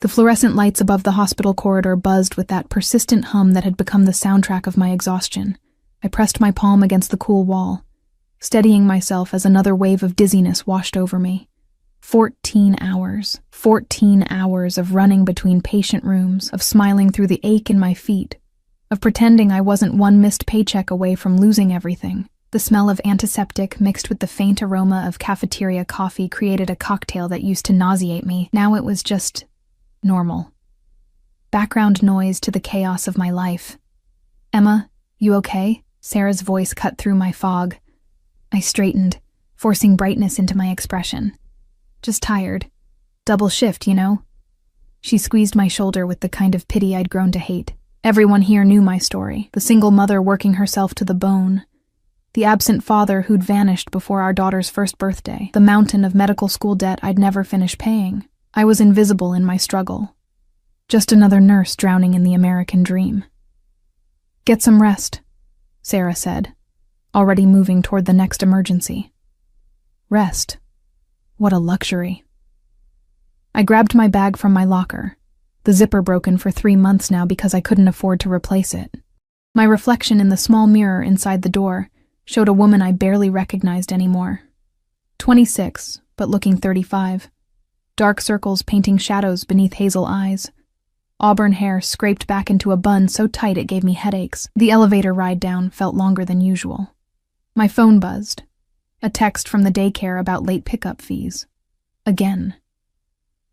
The fluorescent lights above the hospital corridor buzzed with that persistent hum that had become the soundtrack of my exhaustion. I pressed my palm against the cool wall, steadying myself as another wave of dizziness washed over me. 14 hours. 14 hours of running between patient rooms, of smiling through the ache in my feet, of pretending I wasn't one missed paycheck away from losing everything. The smell of antiseptic mixed with the faint aroma of cafeteria coffee created a cocktail that used to nauseate me. Now it was just normal. Background noise to the chaos of my life. "Emma, you okay?" Sarah's voice cut through my fog. I straightened, forcing brightness into my expression. "Just tired. Double shift, you know?" She squeezed my shoulder with the kind of pity I'd grown to hate. Everyone here knew my story. The single mother working herself to the bone. The absent father who'd vanished before our daughter's first birthday. The mountain of medical school debt I'd never finish paying. I was invisible in my struggle. Just another nurse drowning in the American dream. "Get some rest," Sarah said, already moving toward the next emergency. Rest. What a luxury. I grabbed my bag from my locker, the zipper broken for 3 months now because I couldn't afford to replace it. My reflection in the small mirror inside the door showed a woman I barely recognized anymore. 26, but looking 35. Dark circles painting shadows beneath hazel eyes. Auburn hair scraped back into a bun so tight it gave me headaches. The elevator ride down felt longer than usual. My phone buzzed. A text from the daycare about late pickup fees. Again.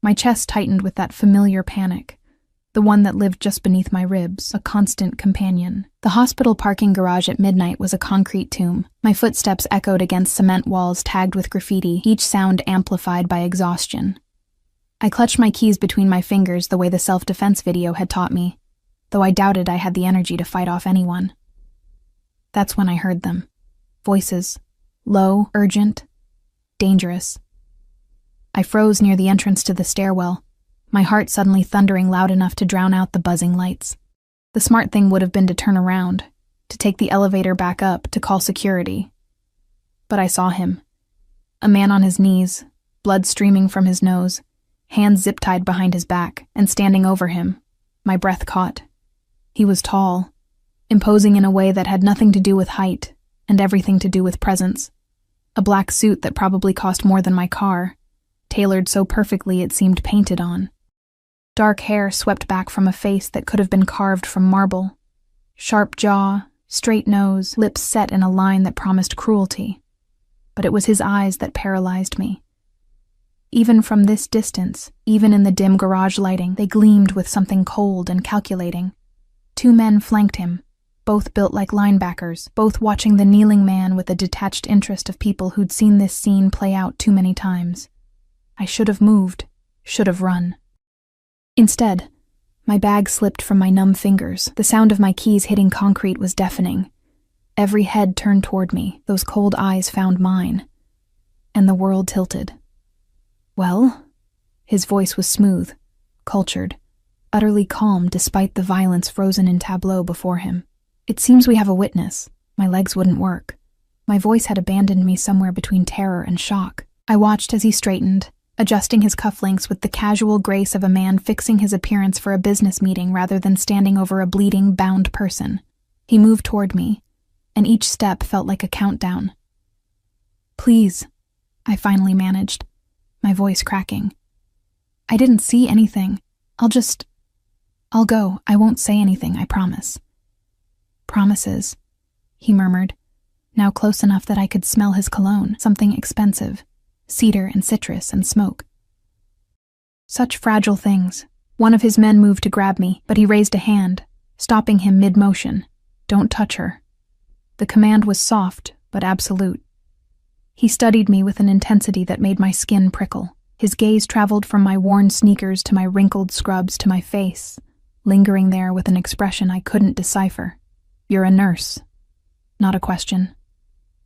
My chest tightened with that familiar panic, the one that lived just beneath my ribs, a constant companion. The hospital parking garage at midnight was a concrete tomb. My footsteps echoed against cement walls tagged with graffiti, each sound amplified by exhaustion. I clutched my keys between my fingers the way the self-defense video had taught me, though I doubted I had the energy to fight off anyone. That's when I heard them. Voices. Low, urgent, dangerous. I froze near the entrance to the stairwell, my heart suddenly thundering loud enough to drown out the buzzing lights. The smart thing would have been to turn around, to take the elevator back up, to call security. But I saw him. A man on his knees, blood streaming from his nose, hands zip-tied behind his back, and standing over him, my breath caught. He was tall, imposing in a way that had nothing to do with height, and everything to do with presence. A black suit that probably cost more than my car, tailored so perfectly it seemed painted on. Dark hair swept back from a face that could have been carved from marble. Sharp jaw, straight nose, lips set in a line that promised cruelty. But it was his eyes that paralyzed me. Even from this distance, even in the dim garage lighting, they gleamed with something cold and calculating. 2 men flanked him, both built like linebackers, both watching the kneeling man with the detached interest of people who'd seen this scene play out too many times. I should have moved, should have run. Instead, my bag slipped from my numb fingers. The sound of my keys hitting concrete was deafening. Every head turned toward me, those cold eyes found mine, and the world tilted. "Well?" His voice was smooth, cultured, utterly calm despite the violence frozen in tableau before him. "It seems we have a witness." My legs wouldn't work. My voice had abandoned me somewhere between terror and shock. I watched as he straightened, adjusting his cufflinks with the casual grace of a man fixing his appearance for a business meeting rather than standing over a bleeding, bound person. He moved toward me, and each step felt like a countdown. "Please," I finally managed, my voice cracking. "I didn't see anything. I'll go. I won't say anything, I promise." "Promises," he murmured, now close enough that I could smell his cologne, something expensive, cedar and citrus and smoke. Such fragile things. One of his men moved to grab me, but he raised a hand, stopping him mid-motion. "Don't touch her." The command was soft, but absolute. He studied me with an intensity that made my skin prickle. His gaze traveled from my worn sneakers to my wrinkled scrubs to my face, lingering there with an expression I couldn't decipher. "You're a nurse." Not a question.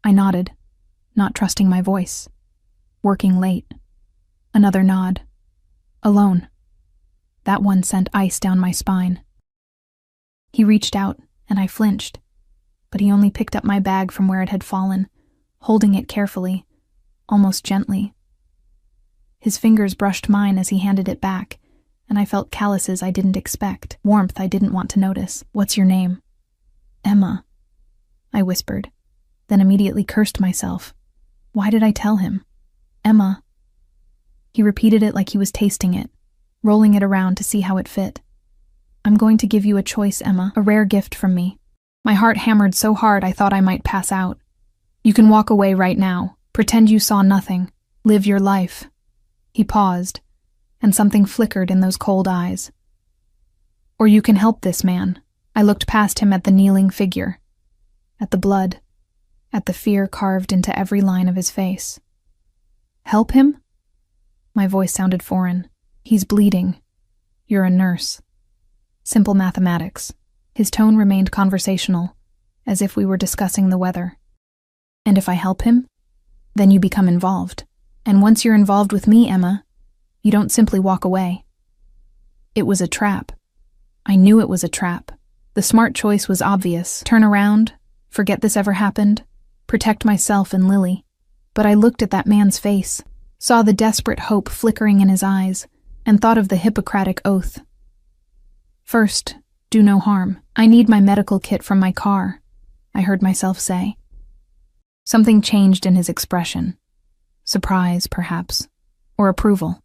I nodded, not trusting my voice. "Working late." Another nod. "Alone." That one sent ice down my spine. He reached out, and I flinched, but he only picked up my bag from where it had fallen, holding it carefully, almost gently. His fingers brushed mine as he handed it back, and I felt calluses I didn't expect, warmth I didn't want to notice. "What's your name?" "Emma," I whispered, then immediately cursed myself. Why did I tell him? "Emma." He repeated it like he was tasting it, rolling it around to see how it fit. "I'm going to give you a choice, Emma, a rare gift from me." My heart hammered so hard I thought I might pass out. "You can walk away right now, pretend you saw nothing, live your life." He paused, and something flickered in those cold eyes. "Or you can help this man." I looked past him at the kneeling figure, at the blood, at the fear carved into every line of his face. "Help him?" My voice sounded foreign. "He's bleeding. You're a nurse." Simple mathematics. His tone remained conversational, as if we were discussing the weather. "And if I help him? Then you become involved. And once you're involved with me, Emma, you don't simply walk away." It was a trap. I knew it was a trap. The smart choice was obvious. Turn around, forget this ever happened, protect myself and Lily. But I looked at that man's face, saw the desperate hope flickering in his eyes, and thought of the Hippocratic oath. "First, do no harm. I need my medical kit from my car," I heard myself say. Something changed in his expression. Surprise, perhaps, or approval.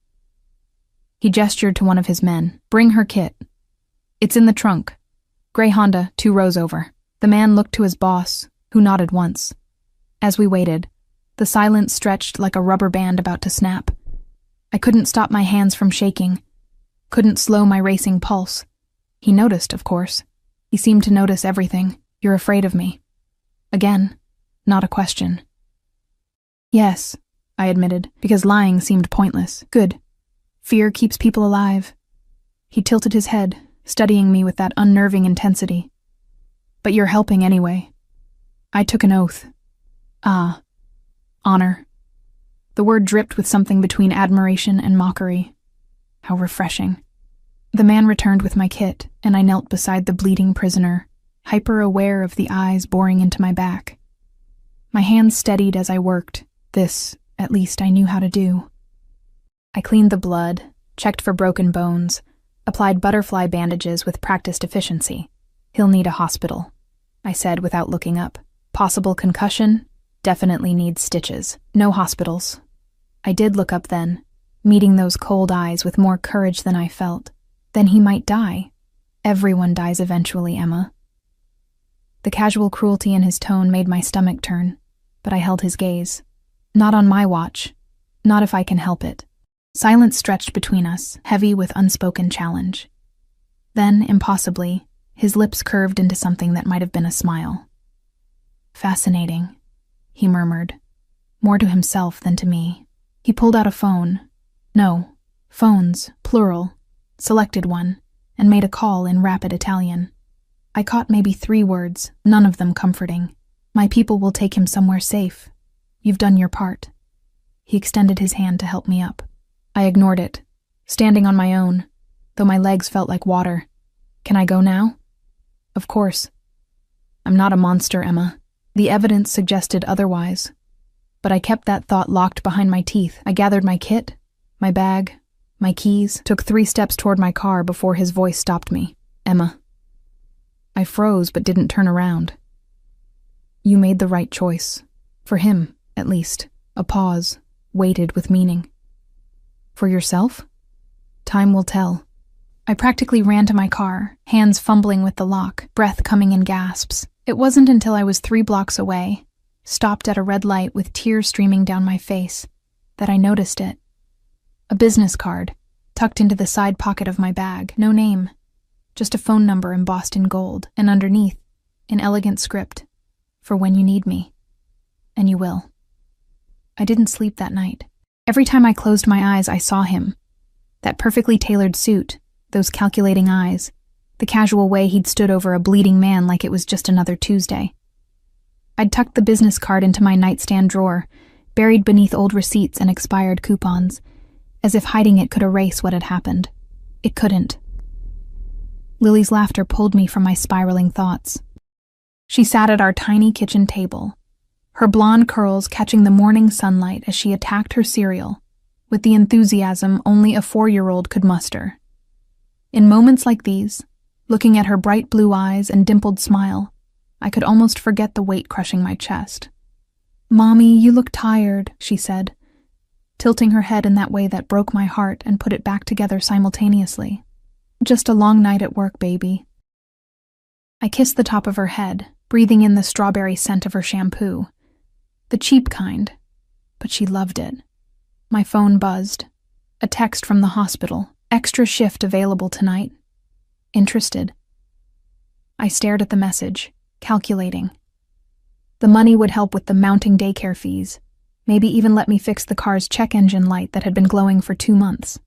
He gestured to one of his men. "Bring her kit. It's in the trunk. Gray Honda, 2 rows over." The man looked to his boss, who nodded once. As we waited, the silence stretched like a rubber band about to snap. I couldn't stop my hands from shaking, couldn't slow my racing pulse. He noticed, of course. He seemed to notice everything. "You're afraid of me." Again, not a question. "Yes," I admitted, because lying seemed pointless. "Good. Fear keeps people alive." He tilted his head, studying me with that unnerving intensity. "But you're helping anyway." I took an oath. "Ah, honor." The word dripped with something between admiration and mockery. How refreshing. The man returned with my kit, and I knelt beside the bleeding prisoner, hyper-aware of the eyes boring into my back. My hands steadied as I worked. This, at least, I knew how to do. I cleaned the blood, checked for broken bones, applied butterfly bandages with practiced efficiency. "He'll need a hospital," I said without looking up. "Possible concussion? Definitely needs stitches. No hospitals." I did look up then, meeting those cold eyes with more courage than I felt. Then he might die. Everyone dies eventually, Emma. The casual cruelty in his tone made my stomach turn, but I held his gaze. "Not on my watch. Not if I can help it." Silence stretched between us, heavy with unspoken challenge. Then, impossibly, his lips curved into something that might have been a smile. "Fascinating," he murmured, more to himself than to me. He pulled out a phone. No, phones, plural, selected one, and made a call in rapid Italian. I caught maybe 3 words, none of them comforting. "My people will take him somewhere safe. You've done your part." He extended his hand to help me up. I ignored it, standing on my own, though my legs felt like water. "Can I go now?" "Of course." "I'm not a monster, Emma." The evidence suggested otherwise, but I kept that thought locked behind my teeth. I gathered my kit, my bag, my keys, took 3 steps toward my car before his voice stopped me. "Emma." I froze but didn't turn around. "You made the right choice. For him, at least." A pause, weighted with meaning. "For yourself? Time will tell." I practically ran to my car, hands fumbling with the lock, breath coming in gasps. It wasn't until I was 3 blocks away, stopped at a red light with tears streaming down my face, that I noticed it. A business card, tucked into the side pocket of my bag. No name, just a phone number embossed in gold, and underneath, in elegant script, "For when you need me. And you will." I didn't sleep that night. Every time I closed my eyes, I saw him. That perfectly tailored suit, those calculating eyes, the casual way he'd stood over a bleeding man like it was just another Tuesday. I'd tucked the business card into my nightstand drawer, buried beneath old receipts and expired coupons, as if hiding it could erase what had happened. It couldn't. Lily's laughter pulled me from my spiraling thoughts. She sat at our tiny kitchen table, her blonde curls catching the morning sunlight as she attacked her cereal, with the enthusiasm only a 4-year-old could muster. In moments like these, looking at her bright blue eyes and dimpled smile, I could almost forget the weight crushing my chest. "Mommy, you look tired," she said, tilting her head in that way that broke my heart and put it back together simultaneously. "Just a long night at work, baby." I kissed the top of her head, breathing in the strawberry scent of her shampoo. The cheap kind, but she loved it. My phone buzzed. A text from the hospital. "Extra shift available tonight. Interested?" I stared at the message, calculating. The money would help with the mounting daycare fees, maybe even let me fix the car's check engine light that had been glowing for 2 months.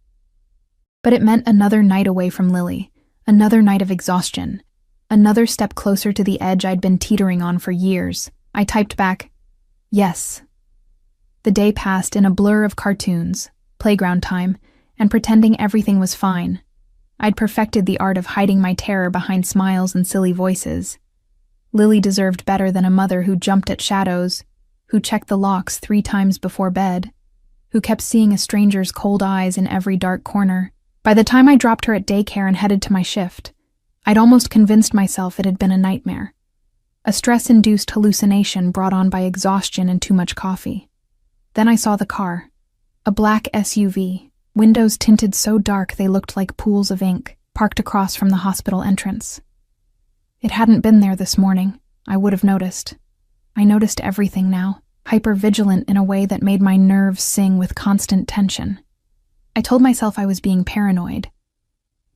But it meant another night away from Lily, another night of exhaustion, another step closer to the edge I'd been teetering on for years. I typed back, "Yes." The day passed in a blur of cartoons, playground time, and pretending everything was fine. I'd perfected the art of hiding my terror behind smiles and silly voices. Lily deserved better than a mother who jumped at shadows, who checked the locks 3 times before bed, who kept seeing a stranger's cold eyes in every dark corner. By the time I dropped her at daycare and headed to my shift, I'd almost convinced myself it had been a nightmare. A stress-induced hallucination brought on by exhaustion and too much coffee. Then I saw the car. A black SUV, windows tinted so dark they looked like pools of ink, parked across from the hospital entrance. It hadn't been there this morning. I would have noticed. I noticed everything now, hyper-vigilant in a way that made my nerves sing with constant tension. I told myself I was being paranoid.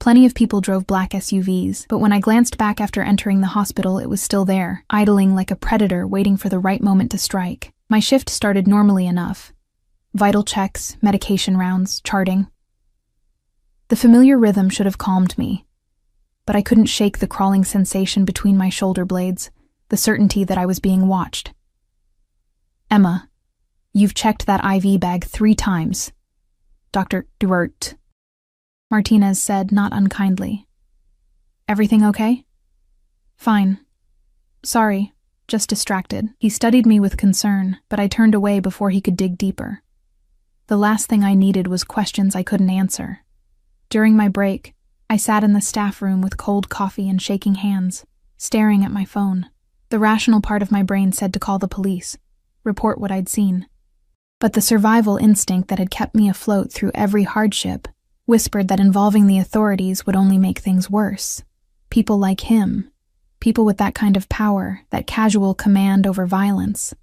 Plenty of people drove black SUVs, but when I glanced back after entering the hospital, it was still there, idling like a predator waiting for the right moment to strike. My shift started normally enough. Vital checks, medication rounds, charting. The familiar rhythm should have calmed me, but I couldn't shake the crawling sensation between my shoulder blades, the certainty that I was being watched. "Emma, you've checked that IV bag 3 times. Dr. Duert," Martinez said, not unkindly. "Everything okay?" "Fine. Sorry, just distracted." He studied me with concern, but I turned away before he could dig deeper. The last thing I needed was questions I couldn't answer. During my break, I sat in the staff room with cold coffee and shaking hands, staring at my phone. The rational part of my brain said to call the police, report what I'd seen. But the survival instinct that had kept me afloat through every hardship whispered that involving the authorities would only make things worse. People like him, people with that kind of power, that casual command over violence.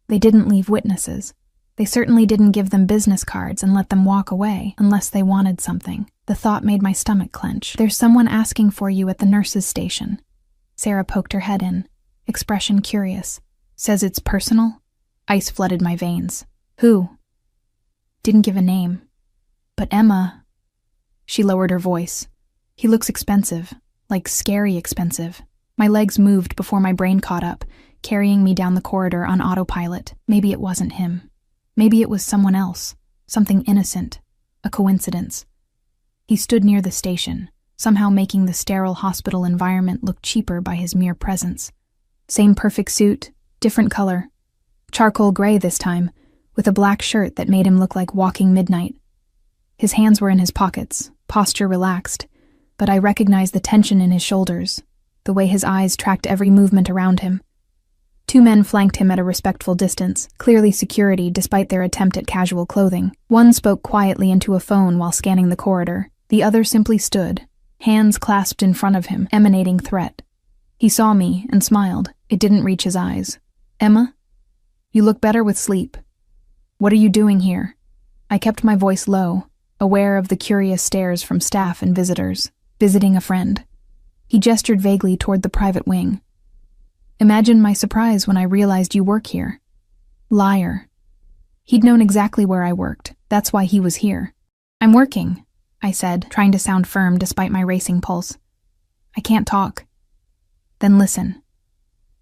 They didn't leave witnesses. They certainly didn't give them business cards and let them walk away unless they wanted something. The thought made my stomach clench. "There's someone asking for you at the nurse's station." Sarah poked her head in, expression curious. "Says it's personal?" Ice flooded my veins. "Who?" "Didn't give a name. But Emma..." She lowered her voice. "He looks expensive, like scary expensive." My legs moved before my brain caught up, carrying me down the corridor on autopilot. Maybe it wasn't him. Maybe it was someone else, something innocent, a coincidence. He stood near the station, somehow making the sterile hospital environment look cheaper by his mere presence. Same perfect suit, different color. Charcoal gray this time, with a black shirt that made him look like walking midnight. His hands were in his pockets, posture relaxed, but I recognized the tension in his shoulders, the way his eyes tracked every movement around him. 2 men flanked him at a respectful distance, clearly security despite their attempt at casual clothing. One spoke quietly into a phone while scanning the corridor. The other simply stood, hands clasped in front of him, emanating threat. He saw me and smiled. It didn't reach his eyes. "Emma, you look better with sleep. What are you doing here?" I kept my voice low, aware of the curious stares from staff and visitors. "Visiting a friend." He gestured vaguely toward the private wing. "Imagine my surprise when I realized you work here." Liar. He'd known exactly where I worked. That's why he was here. "I'm working," I said, trying to sound firm despite my racing pulse. "I can't talk." "Then listen."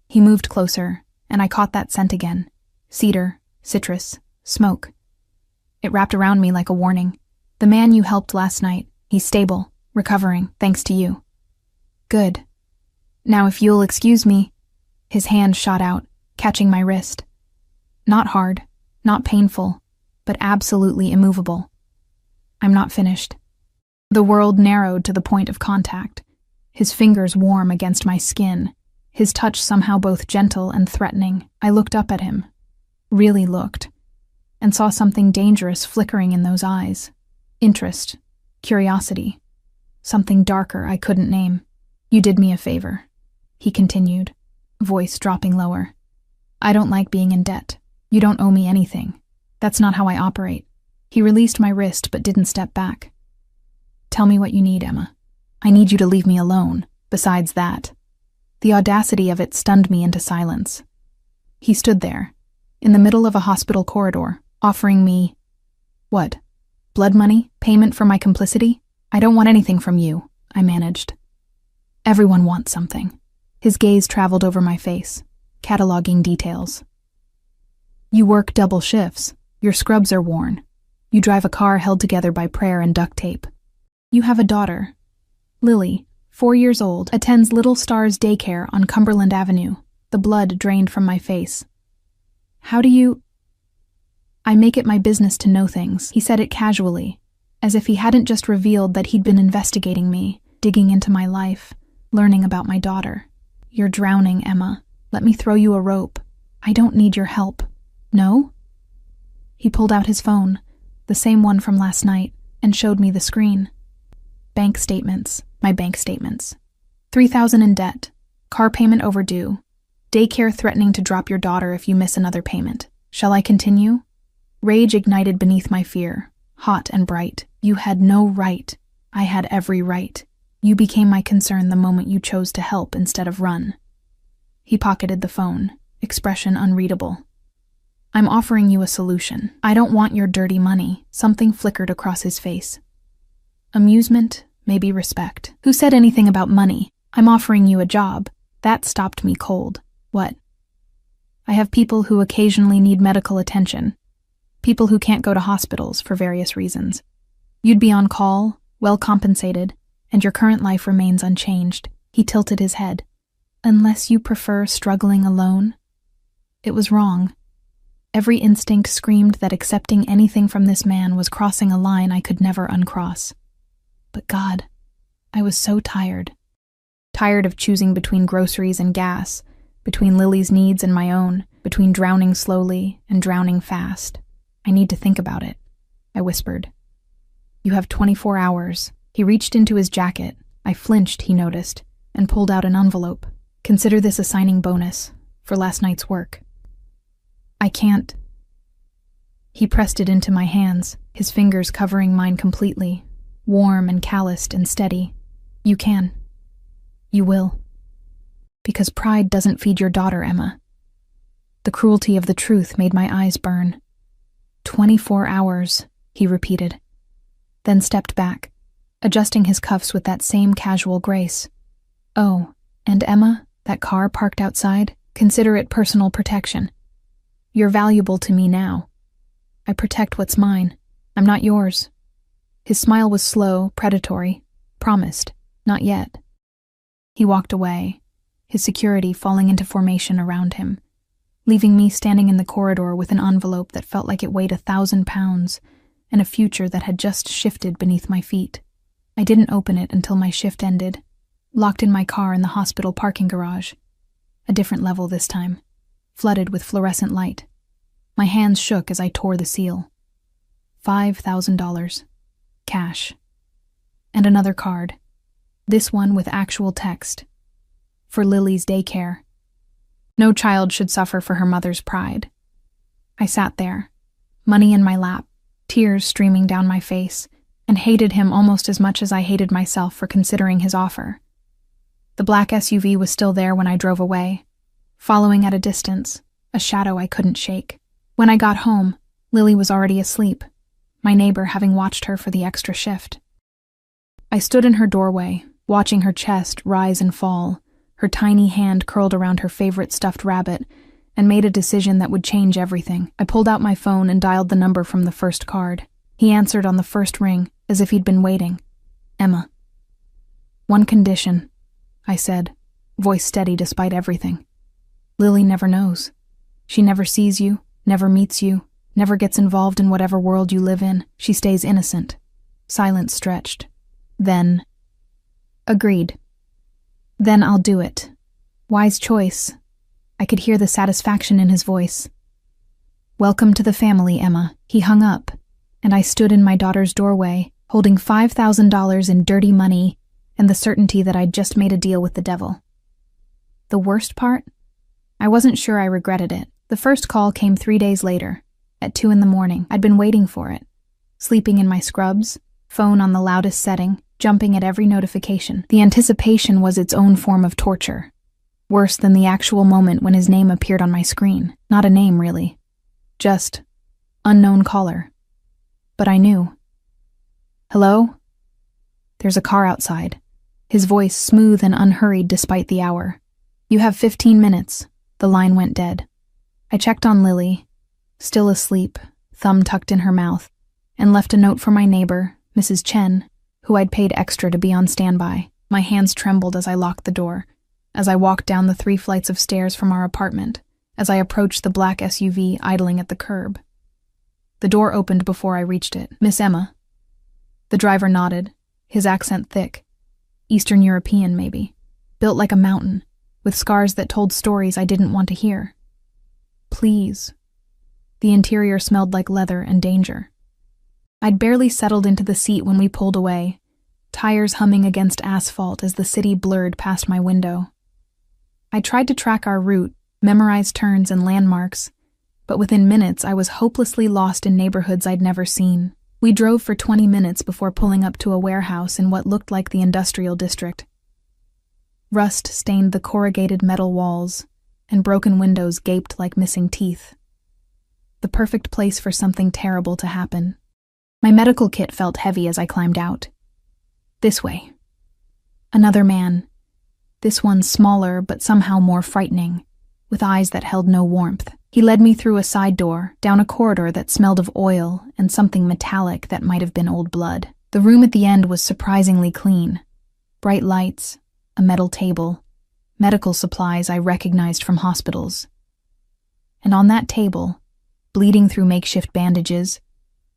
He moved closer, and I caught that scent again. Cedar, citrus, smoke. It wrapped around me like a warning. "The man you helped last night, he's stable, recovering, thanks to you." "Good. Now if you'll excuse me..." His hand shot out, catching my wrist. Not hard, not painful, but absolutely immovable. "I'm not finished." The world narrowed to the point of contact, his fingers warm against my skin, his touch somehow both gentle and threatening. I looked up at him, really looked, and saw something dangerous flickering in those eyes. Interest, curiosity, something darker I couldn't name. "You did me a favor," he continued, voice dropping lower. "I don't like being in debt. You don't owe me anything. That's not how I operate." He released my wrist but didn't step back. "Tell me what you need, Emma. I need you to leave me alone. Besides that." The audacity of it stunned me into silence. He stood there, in the middle of a hospital corridor, offering me, what? Blood money? Payment for my complicity? "I don't want anything from you," I managed. "Everyone wants something." His gaze traveled over my face, cataloging details. "You work double shifts. Your scrubs are worn. You drive a car held together by prayer and duct tape. You have a daughter. Lily, 4 years old, attends Little Stars daycare on Cumberland Avenue." The blood drained from my face. "How do you—" "I make it my business to know things," he said it casually, as if he hadn't just revealed that he'd been investigating me, digging into my life, learning about my daughter. "You're drowning, Emma. Let me throw you a rope. I don't need your help." "No?" He pulled out his phone, the same one from last night, and showed me the screen. Bank statements, my bank statements. 3,000 in debt, car payment overdue, daycare threatening to drop your daughter if you miss another payment. Shall I continue? Rage ignited beneath my fear, hot and bright. "You had no right. I had every right. You became my concern the moment you chose to help instead of run." He pocketed the phone, expression unreadable. "I'm offering you a solution. I don't want your dirty money." Something flickered across his face. Amusement, maybe respect. "Who said anything about money? I'm offering you a job." That stopped me cold. "What?" "I have people who occasionally need medical attention. People who can't go to hospitals for various reasons. You'd be on call, well compensated, and your current life remains unchanged." He tilted his head. "Unless you prefer struggling alone?" It was wrong. Every instinct screamed that accepting anything from this man was crossing a line I could never uncross. But God, I was so tired. Tired of choosing between groceries and gas, between Lily's needs and my own, between drowning slowly and drowning fast. "I need to think about it," I whispered. "You have 24 hours. He reached into his jacket. I flinched, he noticed, and pulled out an envelope. "Consider this a signing bonus for last night's work." "I can't." He pressed it into my hands, his fingers covering mine completely, warm and calloused and steady. "You can. You will. Because pride doesn't feed your daughter, Emma." The cruelty of the truth made my eyes burn. 24 hours, he repeated, then stepped back, adjusting his cuffs with that same casual grace. "Oh, and Emma, that car parked outside, consider it personal protection. You're valuable to me now. I protect what's mine. I'm not yours." His smile was slow, predatory. Promised, not yet. He walked away, his security falling into formation around him, leaving me standing in the corridor with an envelope that felt like it weighed 1,000 pounds and a future that had just shifted beneath my feet. I didn't open it until my shift ended, locked in my car in the hospital parking garage. A different level this time, flooded with fluorescent light. My hands shook as I tore the seal. $5,000. Cash. And another card. This one with actual text. For Lily's daycare. No child should suffer for her mother's pride. I sat there, money in my lap, tears streaming down my face, and hated him almost as much as I hated myself for considering his offer. The black SUV was still there when I drove away, following at a distance, a shadow I couldn't shake. When I got home, Lily was already asleep, my neighbor having watched her for the extra shift. I stood in her doorway, watching her chest rise and fall, her tiny hand curled around her favorite stuffed rabbit, and made a decision that would change everything. I pulled out my phone and dialed the number from the first card. He answered on the first ring, as if he'd been waiting. "Emma." "One condition," I said, voice steady despite everything. "Lily never knows. She never sees you, never meets you, never gets involved in whatever world you live in. She stays innocent." Silence stretched. Then. Agreed. Then I'll do it. Wise choice. I could hear the satisfaction in his voice. Welcome to the family, Emma. He hung up, and I stood in my daughter's doorway, holding $5,000 in dirty money and the certainty that I'd just made a deal with the devil. The worst part? I wasn't sure I regretted it. The first call came 3 days later, at 2 a.m. I'd been waiting for it, sleeping in my scrubs, phone on the loudest setting, jumping at every notification. The anticipation was its own form of torture, worse than the actual moment when his name appeared on my screen. Not a name, really. Just unknown caller. But I knew. Hello? There's a car outside, his voice smooth and unhurried despite the hour. You have 15 minutes. The line went dead. I checked on Lily, still asleep, thumb tucked in her mouth, and left a note for my neighbor, Mrs. Chen, who I'd paid extra to be on standby. My hands trembled as I locked the door, as I walked down the 3 flights of stairs from our apartment, as I approached the black SUV idling at the curb. The door opened before I reached it. Miss Emma. The driver nodded, his accent thick. Eastern European, maybe. Built like a mountain, with scars that told stories I didn't want to hear. Please. The interior smelled like leather and danger. I'd barely settled into the seat when we pulled away, tires humming against asphalt as the city blurred past my window. I tried to track our route, memorize turns and landmarks, but within minutes I was hopelessly lost in neighborhoods I'd never seen. We drove for 20 minutes before pulling up to a warehouse in what looked like the industrial district. Rust stained the corrugated metal walls, and broken windows gaped like missing teeth. The perfect place for something terrible to happen. My medical kit felt heavy as I climbed out. This way. Another man. This one smaller but somehow more frightening, with eyes that held no warmth. He led me through a side door, down a corridor that smelled of oil and something metallic that might have been old blood. The room at the end was surprisingly clean. Bright lights, a metal table, medical supplies I recognized from hospitals. And on that table, bleeding through makeshift bandages,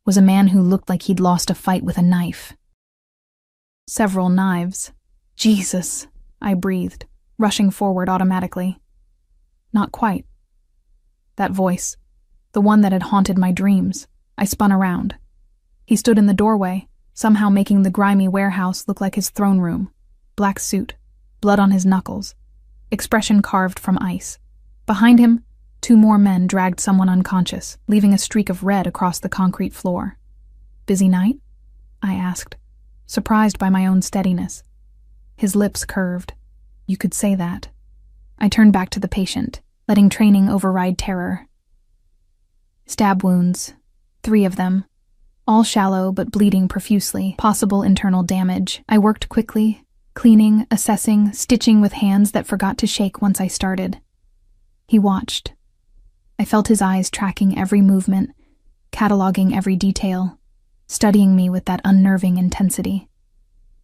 was a man who looked like he'd lost a fight with a knife. Several knives. Jesus, I breathed, rushing forward automatically. Not quite. That voice, the one that had haunted my dreams. I spun around. He stood in the doorway, somehow making the grimy warehouse look like his throne room. Black suit, blood on his knuckles, expression carved from ice. Behind him, 2 more men dragged someone unconscious, leaving a streak of red across the concrete floor. Busy night? I asked, surprised by my own steadiness. His lips curved. You could say that. I turned back to the patient, letting training override terror. Stab wounds, 3 of them, all shallow but bleeding profusely, possible internal damage. I worked quickly, cleaning, assessing, stitching with hands that forgot to shake once I started. He watched. I felt his eyes tracking every movement, cataloging every detail, studying me with that unnerving intensity.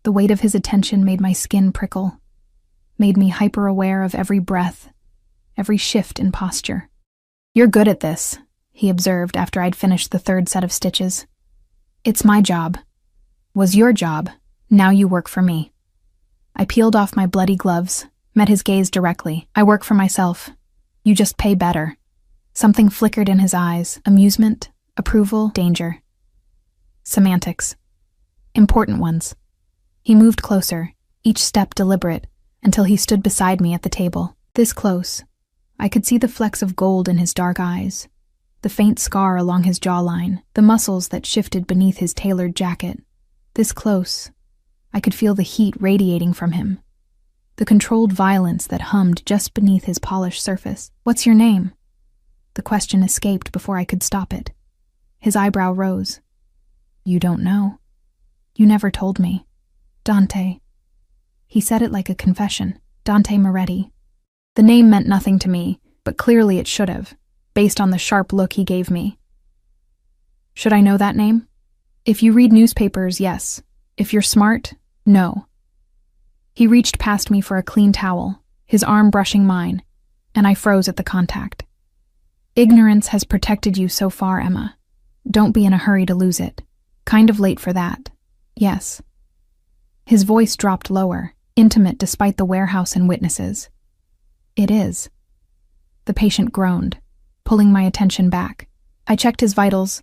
The weight of his attention made my skin prickle, made me hyper-aware of every breath, every shift in posture. You're good at this, he observed after I'd finished the 3rd set of stitches. It's my job. Was your job. Now you work for me. I peeled off my bloody gloves, met his gaze directly. I work for myself. You just pay better. Something flickered in his eyes. Amusement, approval, danger. Semantics. Important ones. He moved closer, each step deliberate, until he stood beside me at the table. This close, I could see the flecks of gold in his dark eyes, the faint scar along his jawline, the muscles that shifted beneath his tailored jacket. This close, I could feel the heat radiating from him, the controlled violence that hummed just beneath his polished surface. What's your name? The question escaped before I could stop it. His eyebrow rose. You don't know. You never told me. Dante. He said it like a confession. Dante Moretti. The name meant nothing to me, but clearly it should have, based on the sharp look he gave me. Should I know that name? If you read newspapers, yes. If you're smart, no. He reached past me for a clean towel, his arm brushing mine, and I froze at the contact. Ignorance has protected you so far, Emma. Don't be in a hurry to lose it. Kind of late for that. Yes. His voice dropped lower, intimate despite the warehouse and witnesses. It is. The patient groaned, pulling my attention back. I checked his vitals,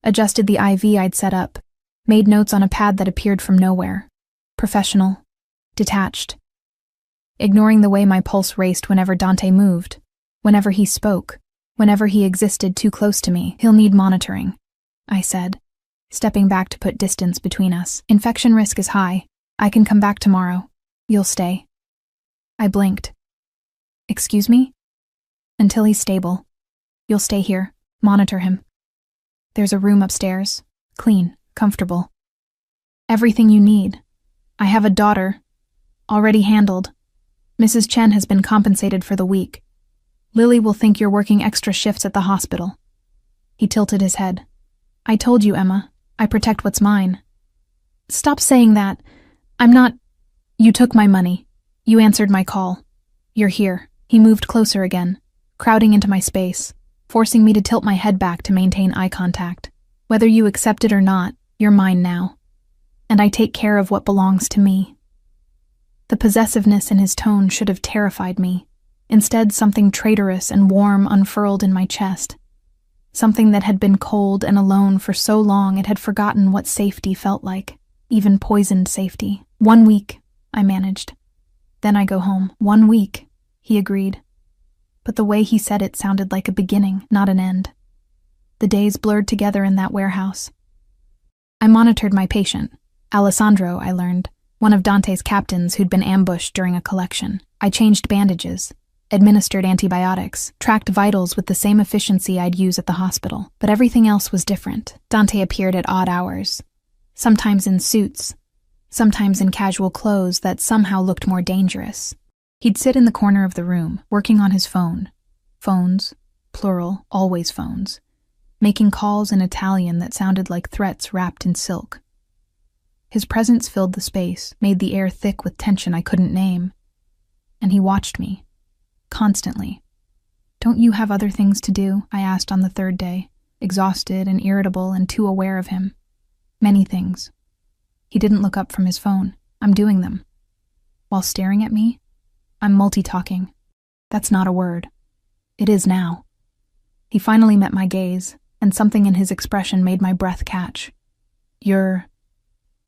adjusted the IV I'd set up, made notes on a pad that appeared from nowhere. Professional. Detached. Ignoring the way my pulse raced whenever Dante moved, whenever he spoke, whenever he existed too close to me. He'll need monitoring, I said, stepping back to put distance between us. Infection risk is high. I can come back tomorrow. You'll stay. I blinked. Excuse me? Until he's stable. You'll stay here. Monitor him. There's a room upstairs. Clean, comfortable. Everything you need. I have a daughter. Already handled. Mrs. Chen has been compensated for the week. Lily will think you're working extra shifts at the hospital. He tilted his head. I told you, Emma. I protect what's mine. Stop saying that. I'm not... You took my money. You answered my call. You're here. He moved closer again, crowding into my space, forcing me to tilt my head back to maintain eye contact. Whether you accept it or not, you're mine now. And I take care of what belongs to me. The possessiveness in his tone should have terrified me. Instead, something traitorous and warm unfurled in my chest. Something that had been cold and alone for so long it had forgotten what safety felt like, even poisoned safety. 1 week, I managed. Then I go home. 1 week, he agreed. But the way he said it sounded like a beginning, not an end. The days blurred together in that warehouse. I monitored my patient, Alessandro, I learned, one of Dante's captains who'd been ambushed during a collection. I changed bandages, administered antibiotics, tracked vitals with the same efficiency I'd use at the hospital. But everything else was different. Dante appeared at odd hours, sometimes in suits, sometimes in casual clothes that somehow looked more dangerous. He'd sit in the corner of the room, working on his phone. Phones, plural, always phones, making calls in Italian that sounded like threats wrapped in silk. His presence filled the space, made the air thick with tension I couldn't name. And he watched me. Constantly. Don't you have other things to do? I asked on the third day, exhausted and irritable and too aware of him. Many things. He didn't look up from his phone. I'm doing them. While staring at me, I'm multi-talking. That's not a word. It is now. He finally met my gaze, and something in his expression made my breath catch. You're...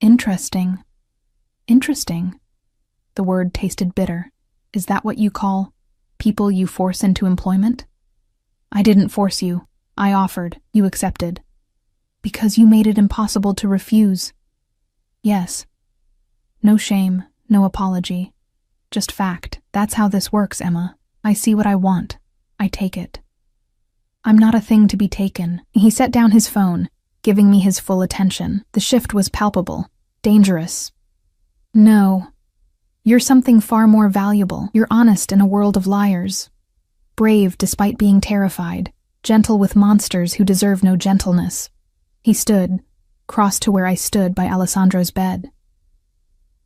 interesting. Interesting. The word tasted bitter. Is that what you call people you force into employment? I didn't force you. I offered. You accepted. Because you made it impossible to refuse. Yes. No shame, no apology. Just fact. That's how this works, Emma. I see what I want. I take it. I'm not a thing to be taken. He set down his phone, giving me his full attention. The shift was palpable. Dangerous. No. You're something far more valuable. You're honest in a world of liars. Brave despite being terrified. Gentle with monsters who deserve no gentleness. He stood, crossed to where I stood by Alessandro's bed.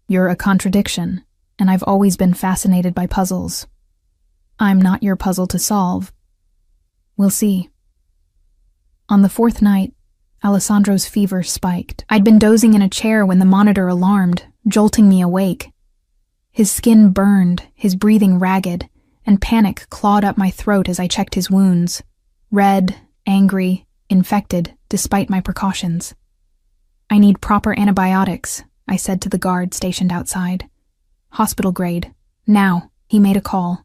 You're a contradiction, and I've always been fascinated by puzzles. I'm not your puzzle to solve. We'll see. On the fourth night, Alessandro's fever spiked. I'd been dozing in a chair when the monitor alarmed, jolting me awake. His skin burned, his breathing ragged, and panic clawed up my throat as I checked his wounds. Red, angry, infected, despite my precautions. I need proper antibiotics, I said to the guard stationed outside. Hospital grade. Now. He made a call.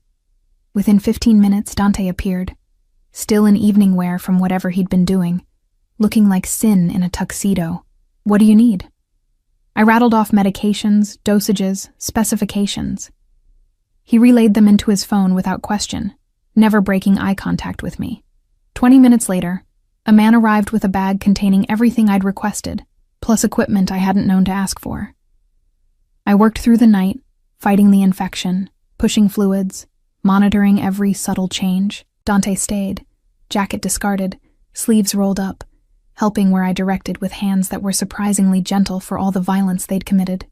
Within 15 minutes, Dante appeared, still in evening wear from whatever he'd been doing, looking like sin in a tuxedo. What do you need? I rattled off medications, dosages, specifications. He relayed them into his phone without question, never breaking eye contact with me. 20 minutes later, a man arrived with a bag containing everything I'd requested, plus equipment I hadn't known to ask for. I worked through the night, fighting the infection, pushing fluids, monitoring every subtle change. Dante stayed, jacket discarded, sleeves rolled up, helping where I directed with hands that were surprisingly gentle for all the violence they'd committed.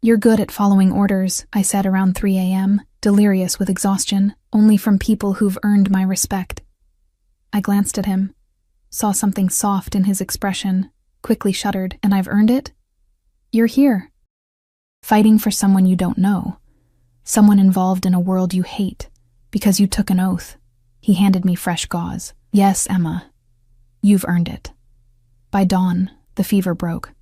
You're good at following orders, I said around 3 a.m., delirious with exhaustion, only from people who've earned my respect. I glanced at him, saw something soft in his expression, quickly shuddered. And I've earned it? You're here. fighting for someone you don't know, someone involved in a world you hate, because you took an oath. He handed me fresh gauze. Yes, Emma, you've earned it. By dawn, the fever broke.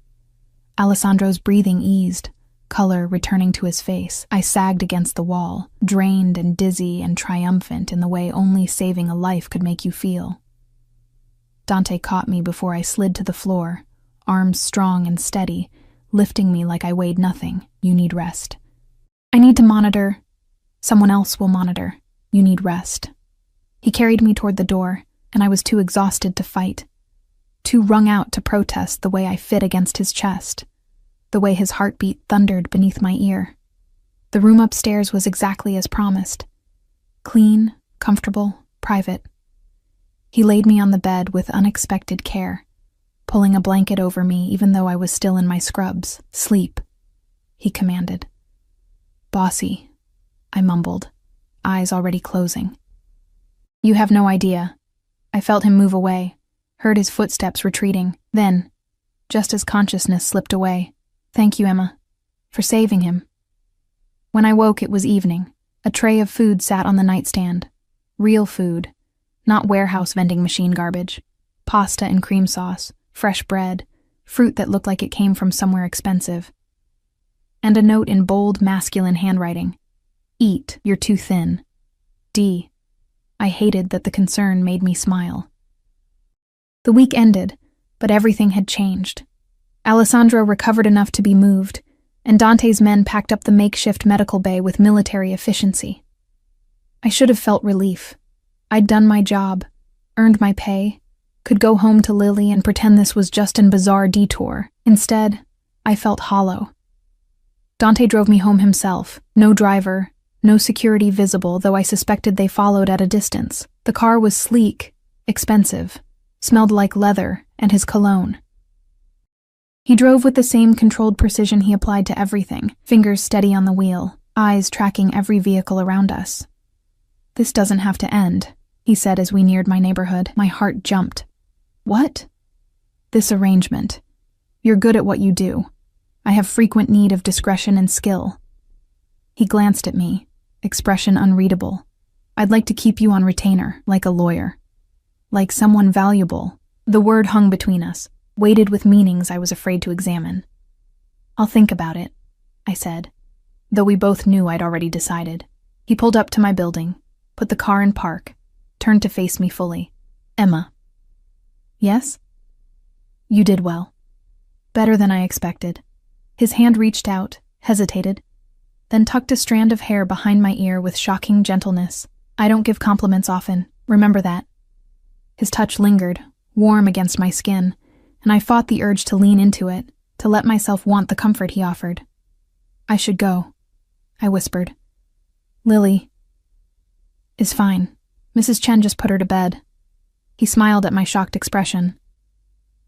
Alessandro's breathing eased, color returning to his face. I sagged against the wall, drained and dizzy and triumphant in the way only saving a life could make you feel. Dante caught me before I slid to the floor, arms strong and steady, lifting me like I weighed nothing. You need rest. I need to monitor. Someone else will monitor. You need rest. He carried me toward the door, and I was too exhausted to fight, too wrung out to protest the way I fit against his chest, the way his heartbeat thundered beneath my ear. The room upstairs was exactly as promised. Clean, comfortable, private. He laid me on the bed with unexpected care, pulling a blanket over me even though I was still in my scrubs. Sleep, he commanded. Bossy, I mumbled, eyes already closing. You have no idea. I felt him move away, heard his footsteps retreating. Then, just as consciousness slipped away, thank you, Emma, for saving him. When I woke, it was evening. A tray of food sat on the nightstand. Real food, not warehouse vending machine garbage. Pasta and cream sauce, fresh bread, fruit that looked like it came from somewhere expensive. And a note in bold, masculine handwriting. Eat, you're too thin. D. I hated that the concern made me smile. The week ended, but everything had changed. Alessandro recovered enough to be moved, and Dante's men packed up the makeshift medical bay with military efficiency. I should have felt relief. I'd done my job, earned my pay, could go home to Lily and pretend this was just an bizarre detour. Instead, I felt hollow. Dante drove me home himself, no driver, no security visible, though I suspected they followed at a distance. The car was sleek, expensive, smelled like leather and his cologne. He drove with the same controlled precision he applied to everything, fingers steady on the wheel, eyes tracking every vehicle around us. This doesn't have to end, he said as we neared my neighborhood. My heart jumped. What? This arrangement. You're good at what you do. I have frequent need of discretion and skill. He glanced at me, expression unreadable. I'd like to keep you on retainer, like a lawyer. Like someone valuable. The word hung between us, weighted with meanings I was afraid to examine. I'll think about it, I said, though we both knew I'd already decided. He pulled up to my building, put the car in park, turned to face me fully. Emma. Yes? You did well. Better than I expected. His hand reached out, hesitated, then tucked a strand of hair behind my ear with shocking gentleness. I don't give compliments often, remember that. His touch lingered, warm against my skin, and I fought the urge to lean into it, to let myself want the comfort he offered. I should go, I whispered. Lily is fine. Mrs. Chen just put her to bed. He smiled at my shocked expression.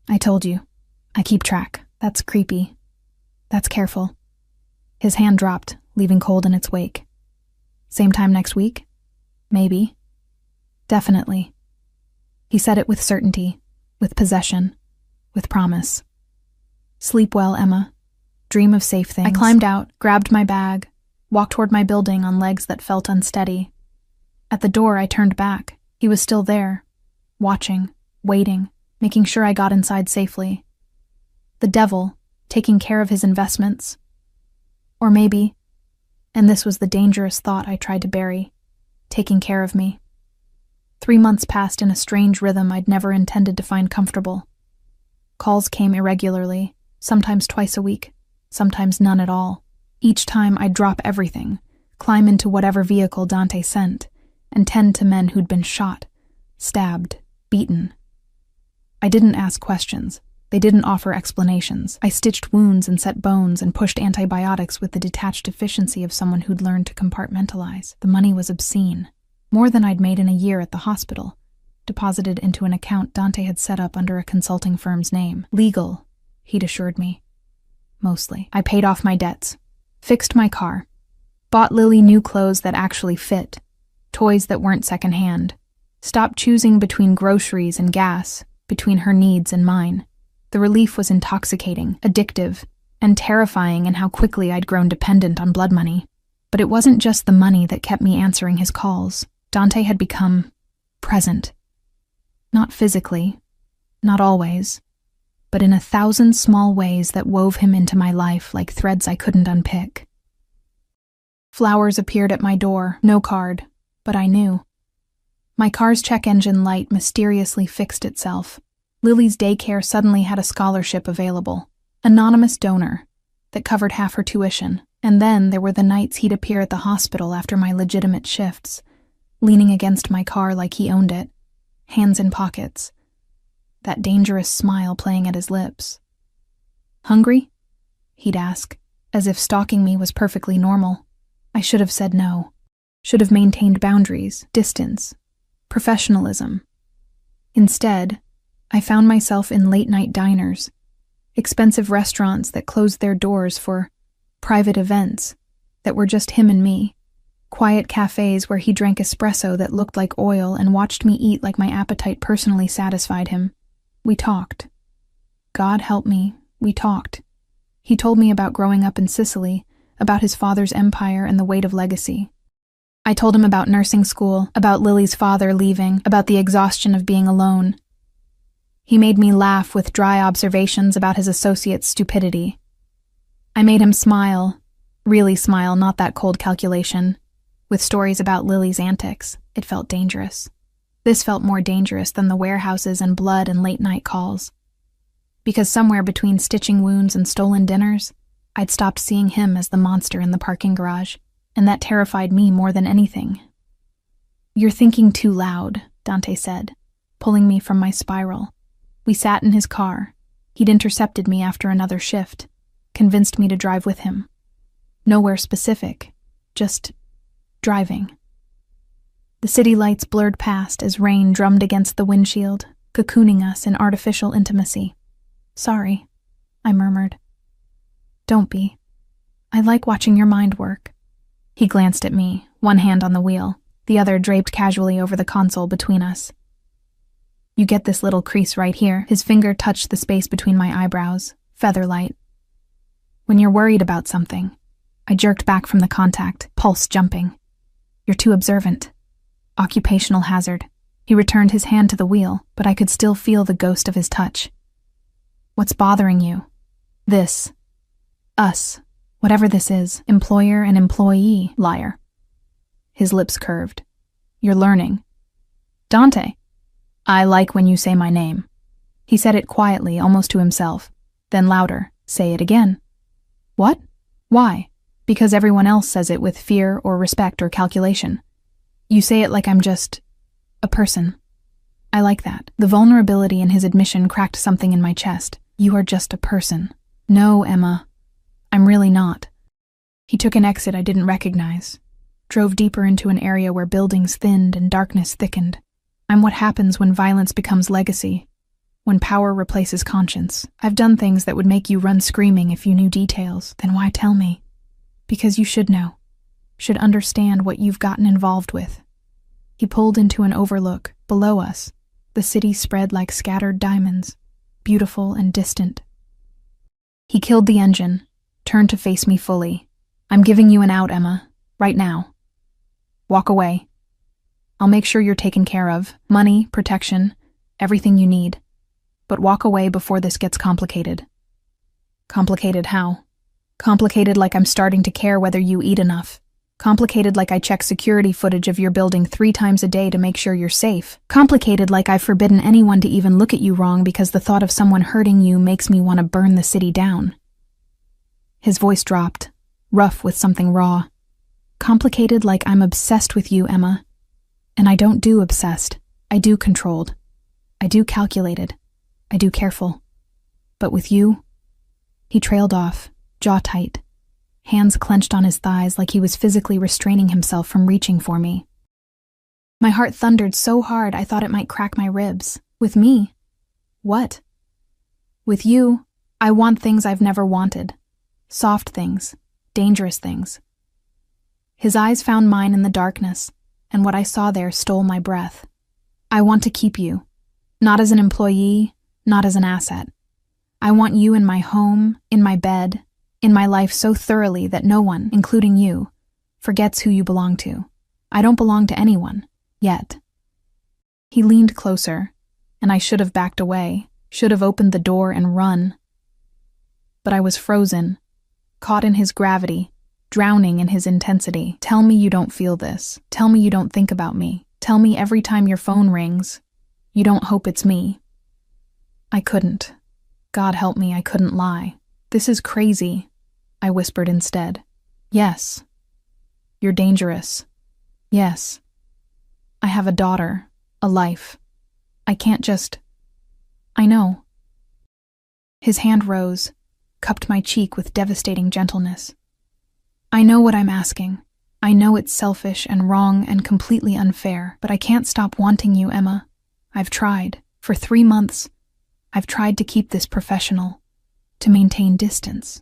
I told you. I keep track. That's creepy. That's careful. His hand dropped, leaving cold in its wake. Same time next week? Maybe. Definitely. He said it with certainty, with possession, with promise. Sleep well, Emma. Dream of safe things. I climbed out, grabbed my bag, walked toward my building on legs that felt unsteady. At the door, I turned back. He was still there, watching, waiting, making sure I got inside safely. The devil, taking care of his investments. Or maybe, and this was the dangerous thought I tried to bury, taking care of me. 3 months passed in a strange rhythm I'd never intended to find comfortable. Calls came irregularly, sometimes twice a week, sometimes none at all. Each time I'd drop everything, climb into whatever vehicle Dante sent, and tend to men who'd been shot, stabbed, beaten. I didn't ask questions. They didn't offer explanations. I stitched wounds and set bones and pushed antibiotics with the detached efficiency of someone who'd learned to compartmentalize. The money was obscene. More than I'd made in a year at the hospital, deposited into an account Dante had set up under a consulting firm's name. Legal, he'd assured me. Mostly. I paid off my debts, fixed my car, bought Lily new clothes that actually fit, toys that weren't secondhand, stopped choosing between groceries and gas, between her needs and mine. The relief was intoxicating, addictive, and terrifying in how quickly I'd grown dependent on blood money. But it wasn't just the money that kept me answering his calls. Dante had become present. Not physically, not always, but in 1,000 small ways that wove him into my life like threads I couldn't unpick. Flowers appeared at my door, no card, but I knew. My car's check engine light mysteriously fixed itself. Lily's daycare suddenly had a scholarship available. Anonymous donor that covered half her tuition. And then there were the nights he'd appear at the hospital after my legitimate shifts, leaning against my car like he owned it, hands in pockets, that dangerous smile playing at his lips. "Hungry?" he'd ask, as if stalking me was perfectly normal. I should have said no. Should have maintained boundaries, distance, professionalism. Instead, I found myself in late-night diners, expensive restaurants that closed their doors for private events that were just him and me, quiet cafes where he drank espresso that looked like oil and watched me eat like my appetite personally satisfied him. We talked. God help me, we talked. He told me about growing up in Sicily, about his father's empire and the weight of legacy. I told him about nursing school, about Lily's father leaving, about the exhaustion of being alone. He made me laugh with dry observations about his associate's stupidity. I made him smile, really smile, not that cold calculation, with stories about Lily's antics. It felt dangerous. This felt more dangerous than the warehouses and blood and late-night calls. Because somewhere between stitching wounds and stolen dinners, I'd stopped seeing him as the monster in the parking garage, and that terrified me more than anything. "You're thinking too loud," Dante said, pulling me from my spiral. We sat in his car. He'd intercepted me after another shift, convinced me to drive with him. Nowhere specific, just driving. The city lights blurred past as rain drummed against the windshield, cocooning us in artificial intimacy. "Sorry," I murmured. "Don't be. I like watching your mind work." He glanced at me, one hand on the wheel, the other draped casually over the console between us. "You get this little crease right here." His finger touched the space between my eyebrows, feather-light. "When you're worried about something." I jerked back from the contact, pulse jumping. "You're too observant. Occupational hazard." He returned his hand to the wheel, but I could still feel the ghost of his touch. "What's bothering you?" "This. Us. Whatever this is. Employer and employee, liar." His lips curved. "You're learning." "Dante." "I like when you say my name." He said it quietly, almost to himself. Then louder. "Say it again." "What? Why?" "Because everyone else says it with fear or respect or calculation. You say it like I'm just a person. I like that." The vulnerability in his admission cracked something in my chest. "You are just a person." "No, Emma. I'm really not." He took an exit I didn't recognize, drove deeper into an area where buildings thinned and darkness thickened. I'm what happens when violence becomes legacy, when power replaces conscience. I've done things that would make you run screaming if you knew details. Then why tell me? Because you should know, should understand what you've gotten involved with. He pulled into an overlook. Below us, the city spread like scattered diamonds, beautiful and distant. He killed the engine, turned to face me fully. "I'm giving you an out, Emma, right now. Walk away. I'll make sure you're taken care of. Money, protection, everything you need. But walk away before this gets complicated." "Complicated how?" "Complicated like I'm starting to care whether you eat enough. Complicated like I check security footage of your building 3 times a day to make sure you're safe. Complicated like I've forbidden anyone to even look at you wrong because the thought of someone hurting you makes me want to burn the city down." His voice dropped, rough with something raw. "Complicated like I'm obsessed with you, Emma. And I don't do obsessed. I do controlled. I do calculated. I do careful. But with you..." He trailed off, jaw tight, hands clenched on his thighs like he was physically restraining himself from reaching for me. My heart thundered so hard I thought it might crack my ribs. With me? What? With you, I want things I've never wanted. Soft things, dangerous things. His eyes found mine in the darkness, and what I saw there stole my breath. I want to keep you, not as an employee, not as an asset. I want you in my home, in my bed, in my life so thoroughly that no one, including you, forgets who you belong to. I don't belong to anyone, yet." He leaned closer, and I should have backed away, should have opened the door and run. But I was frozen, caught in his gravity, drowning in his intensity. "Tell me you don't feel this. Tell me you don't think about me. Tell me every time your phone rings, you don't hope it's me." I couldn't. God help me, I couldn't lie. "This is crazy," I whispered instead. "Yes. You're dangerous. Yes. I have a daughter, a life. I can't just—" "I know." His hand rose, cupped my cheek with devastating gentleness. "I know what I'm asking. I know it's selfish and wrong and completely unfair, but I can't stop wanting you, Emma. I've tried. For 3 months, I've tried to keep this professional, to maintain distance.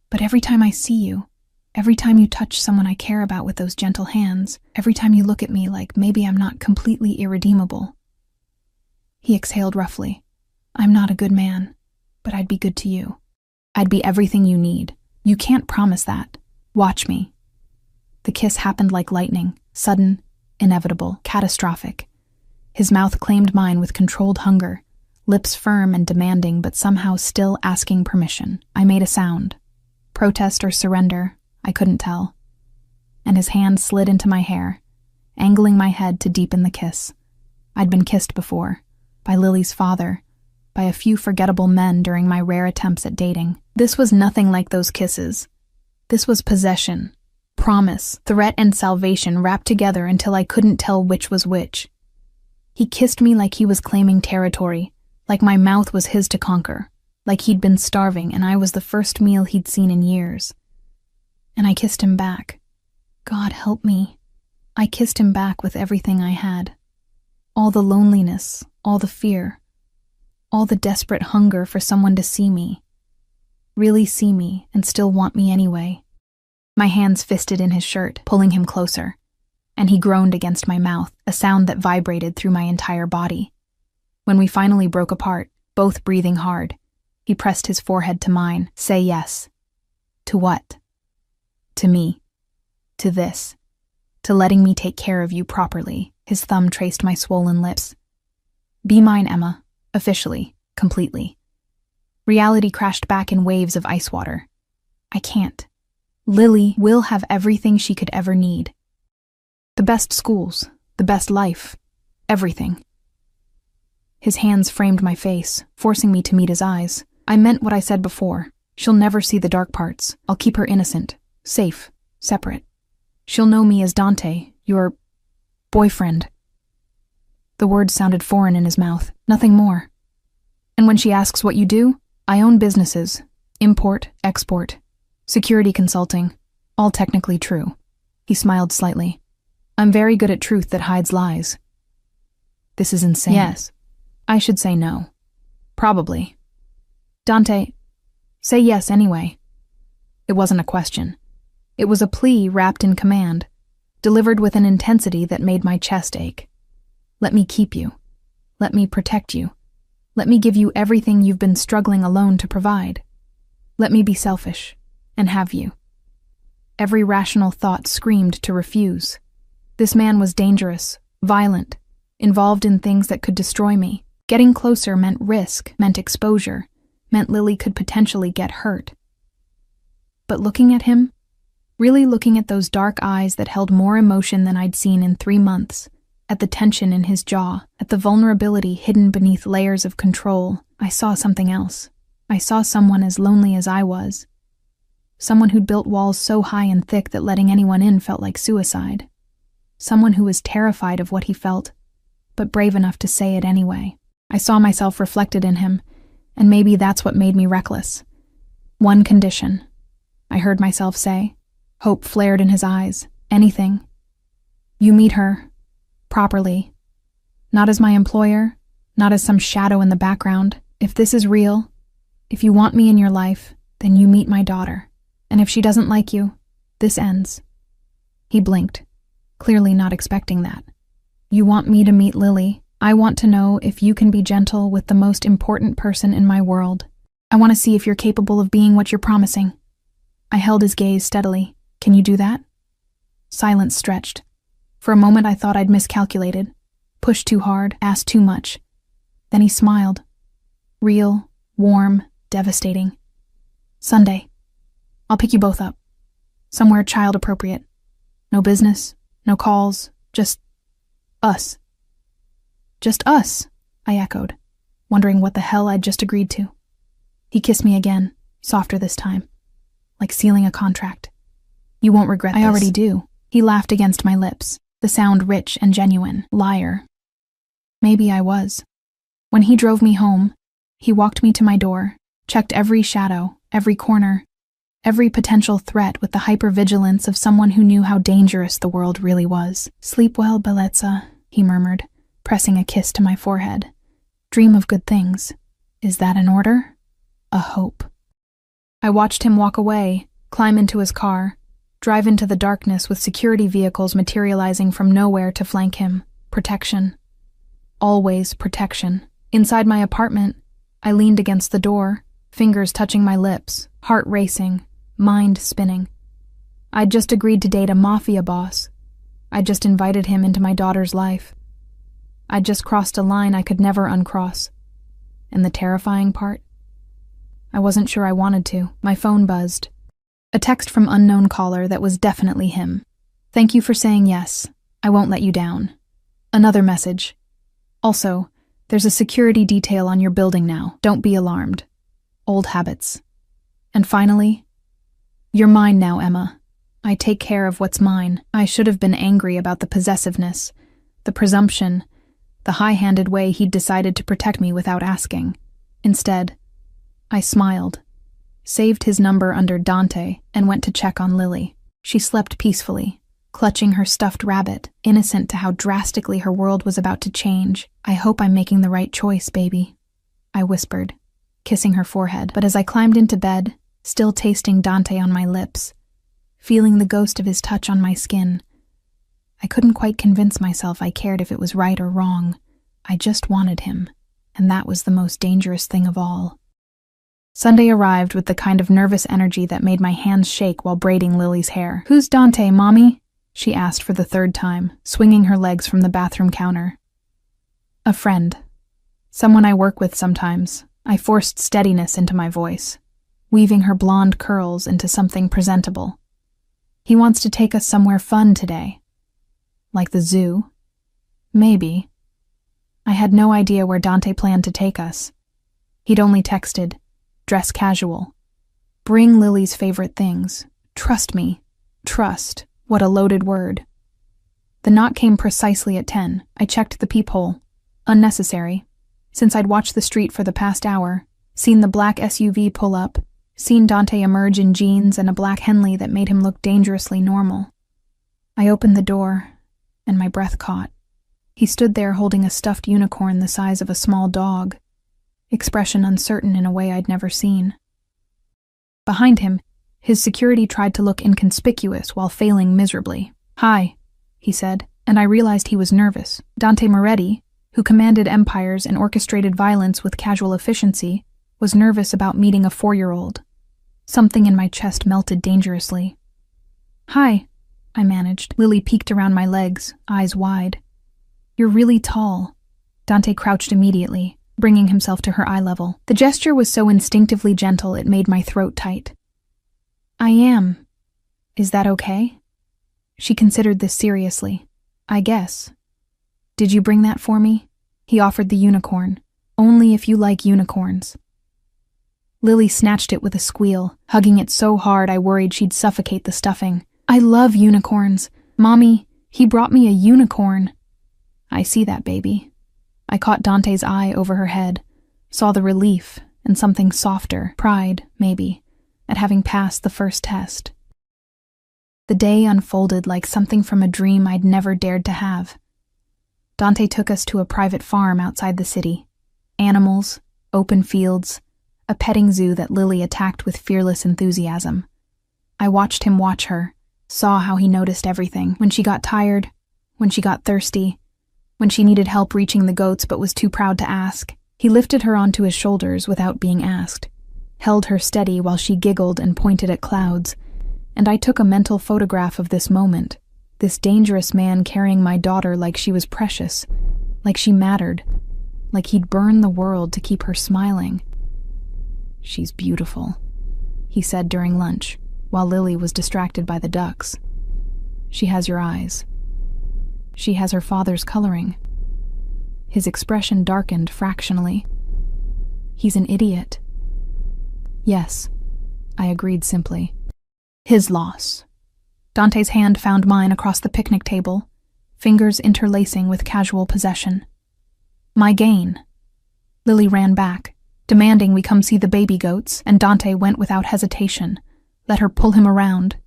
But every time I see you, every time you touch someone I care about with those gentle hands, every time you look at me like maybe I'm not completely irredeemable." He exhaled roughly. "I'm not a good man, but I'd be good to you. I'd be everything you need. You can't promise that. Watch me." The kiss happened like lightning, sudden, inevitable, catastrophic. His mouth claimed mine with controlled hunger, lips firm and demanding, but somehow still asking permission. I made a sound. Protest or surrender, I couldn't tell. And his hand slid into my hair, angling my head to deepen the kiss. I'd been kissed before, by Lily's father, by a few forgettable men during my rare attempts at dating. This was nothing like those kisses. This was possession, promise, threat, and salvation wrapped together until I couldn't tell which was which. He kissed me like he was claiming territory, like my mouth was his to conquer, like he'd been starving and I was the first meal he'd seen in years. And I kissed him back. God help me. I kissed him back with everything I had. All the loneliness, all the fear, all the desperate hunger for someone to see me. Really see me and still want me anyway. My hands fisted in his shirt, pulling him closer, and he groaned against my mouth, a sound that vibrated through my entire body. When we finally broke apart, both breathing hard, he pressed his forehead to mine. "Say yes." "To what?" "To me. To this. To letting me take care of you properly." His thumb traced my swollen lips. "Be mine, Emma. Officially. Completely." Reality crashed back in waves of ice water. I can't. Lily will have everything she could ever need. The best schools, the best life, everything. His hands framed my face, forcing me to meet his eyes. "I meant what I said before. She'll never see the dark parts. I'll keep her innocent, safe, separate. She'll know me as Dante, your boyfriend." The words sounded foreign in his mouth, nothing more. "And when she asks what you do, I own businesses, import, export, security consulting, all technically true." He smiled slightly. "I'm very good at truth that hides lies." This is insane. Yes. I should say no. Probably. "Dante, say yes anyway." It wasn't a question. It was a plea wrapped in command, delivered with an intensity that made my chest ache. "Let me keep you. Let me protect you. Let me give you everything you've been struggling alone to provide. Let me be selfish and have you." Every rational thought screamed to refuse. This man was dangerous, violent, involved in things that could destroy me. Getting closer meant risk, meant exposure, meant Lily could potentially get hurt. But looking at him, really looking at those dark eyes that held more emotion than I'd seen in 3 months, at the tension in his jaw, at the vulnerability hidden beneath layers of control, I saw something else. I saw someone as lonely as I was. Someone who'd built walls so high and thick that letting anyone in felt like suicide. Someone who was terrified of what he felt, but brave enough to say it anyway. I saw myself reflected in him, and maybe that's what made me reckless. "One condition," I heard myself say. Hope flared in his eyes. "Anything. You meet her. Properly. Not as my employer, not as some shadow in the background. If this is real, if you want me in your life, then you meet my daughter. And if she doesn't like you, this ends." He blinked, clearly not expecting that. "You want me to meet Lily. I want to know if you can be gentle with the most important person in my world." I want to see if you're capable of being what you're promising. I held his gaze steadily. Can you do that? Silence stretched. For a moment I thought I'd miscalculated, pushed too hard, asked too much. Then he smiled. Real, warm, devastating. Sunday. I'll pick you both up. Somewhere child-appropriate. No business, no calls, just us. Just us, I echoed, wondering what the hell I'd just agreed to. He kissed me again, softer this time, like sealing a contract. You won't regret this. I already do. He laughed against my lips, the sound rich and genuine. Liar. Maybe I was. When he drove me home, he walked me to my door, checked every shadow, every corner, every potential threat with the hypervigilance of someone who knew how dangerous the world really was. Sleep well, Bellezza, he murmured, pressing a kiss to my forehead. Dream of good things. Is that an order? A hope. I watched him walk away, climb into his car, drive into the darkness with security vehicles materializing from nowhere to flank him. Protection. Always protection. Inside my apartment, I leaned against the door, fingers touching my lips, heart racing, mind spinning. I'd just agreed to date a Mafia boss. I'd just invited him into my daughter's life. I'd just crossed a line I could never uncross. And the terrifying part? I wasn't sure I wanted to. My phone buzzed. A text from unknown caller that was definitely him. Thank you for saying yes. I won't let you down. Another message. Also, there's a security detail on your building now. Don't be alarmed. Old habits. And finally, you're mine now, Emma. I take care of what's mine. I should have been angry about the possessiveness, the presumption, the high-handed way he'd decided to protect me without asking. Instead, I smiled, saved his number under Dante, and went to check on Lily. She slept peacefully, clutching her stuffed rabbit, innocent to how drastically her world was about to change. I hope I'm making the right choice, baby, I whispered, kissing her forehead. But as I climbed into bed, still tasting Dante on my lips, feeling the ghost of his touch on my skin, I couldn't quite convince myself I cared if it was right or wrong. I just wanted him, and that was the most dangerous thing of all. Sunday arrived with the kind of nervous energy that made my hands shake while braiding Lily's hair. Who's Dante, Mommy? She asked for the third time, swinging her legs from the bathroom counter. A friend. Someone I work with sometimes. I forced steadiness into my voice, weaving her blonde curls into something presentable. He wants to take us somewhere fun today. Like the zoo? Maybe. I had no idea where Dante planned to take us. He'd only texted, dress casual. Bring Lily's favorite things. Trust me. Trust. What a loaded word. The knock came precisely at 10. I checked the peephole. Unnecessary. Since I'd watched the street for the past hour, seen the black SUV pull up, seen Dante emerge in jeans and a black Henley that made him look dangerously normal. I opened the door, and my breath caught. He stood there holding a stuffed unicorn the size of a small dog, expression uncertain in a way I'd never seen. Behind him, his security tried to look inconspicuous while failing miserably. Hi, he said, and I realized he was nervous. Dante Moretti, who commanded empires and orchestrated violence with casual efficiency, was nervous about meeting a 4-year-old. Something in my chest melted dangerously. Hi, I managed. Lily peeked around my legs, eyes wide. You're really tall. Dante crouched immediately, bringing himself to her eye level. The gesture was so instinctively gentle it made my throat tight. I am. Is that okay? She considered this seriously. I guess. Did you bring that for me? He offered the unicorn. Only if you like unicorns. Lily snatched it with a squeal, hugging it so hard I worried she'd suffocate the stuffing. I love unicorns. Mommy, he brought me a unicorn. I see that, baby. I caught Dante's eye over her head, saw the relief and something softer, pride, maybe, at having passed the first test. The day unfolded like something from a dream I'd never dared to have. Dante took us to a private farm outside the city. Animals, open fields, a petting zoo that Lily attacked with fearless enthusiasm. I watched him watch her, saw how he noticed everything. When she got tired, when she got thirsty, when she needed help reaching the goats but was too proud to ask, he lifted her onto his shoulders without being asked. held her steady while she giggled and pointed at clouds, and I took a mental photograph of this moment, this dangerous man carrying my daughter like she was precious, like she mattered, like he'd burn the world to keep her smiling. "She's beautiful," he said during lunch, while Lily was distracted by the ducks. "She has your eyes. She has her father's coloring." His expression darkened fractionally. "He's an idiot." "Yes," I agreed simply. "His loss." Dante's hand found mine across the picnic table, fingers interlacing with casual possession. "My gain." Lily ran back, demanding we come see the baby goats, and Dante went without hesitation, let her pull him around,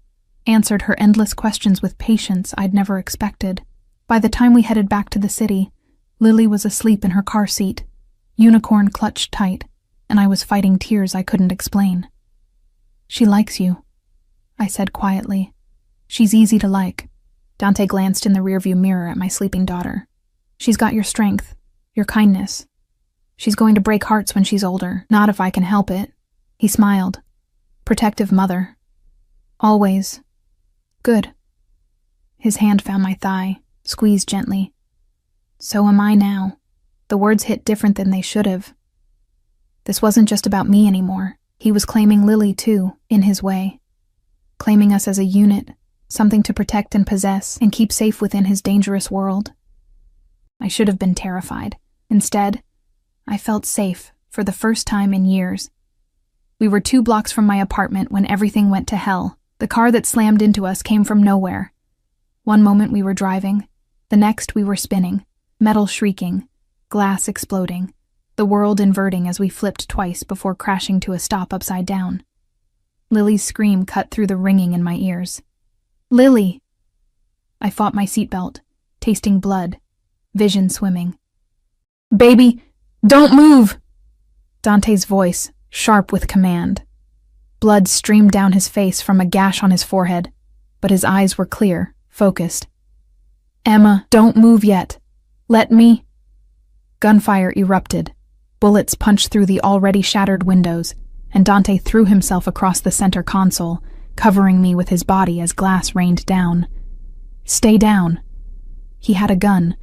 answered her endless questions with patience I'd never expected. By the time we headed back to the city, Lily was asleep in her car seat, unicorn clutched tight, and I was fighting tears I couldn't explain. "She likes you," I said quietly. "She's easy to like." Dante glanced in the rearview mirror at my sleeping daughter. "She's got your strength, your kindness. She's going to break hearts when she's older, not if I can help it." He smiled. "Protective mother. Always. Good." His hand found my thigh, squeezed gently. "So am I now." The words hit different than they should have. This wasn't just about me anymore. He was claiming Lily too, in his way. Claiming us as a unit, something to protect and possess and keep safe within his dangerous world. I should have been terrified. Instead, I felt safe for the first time in years. We were 2 blocks from my apartment when everything went to hell. The car that slammed into us came from nowhere. One moment we were driving, the next we were spinning, metal shrieking, glass exploding, the world inverting as we flipped twice before crashing to a stop upside down. Lily's scream cut through the ringing in my ears. "Lily!" I fought my seatbelt, tasting blood, vision swimming. "Baby, don't move!" Dante's voice, sharp with command. Blood streamed down his face from a gash on his forehead, but his eyes were clear, focused. "Emma, don't move yet. Let me..." Gunfire erupted. Bullets punched through the already shattered windows, and Dante threw himself across the center console, covering me with his body as glass rained down. "Stay down." He had a gun.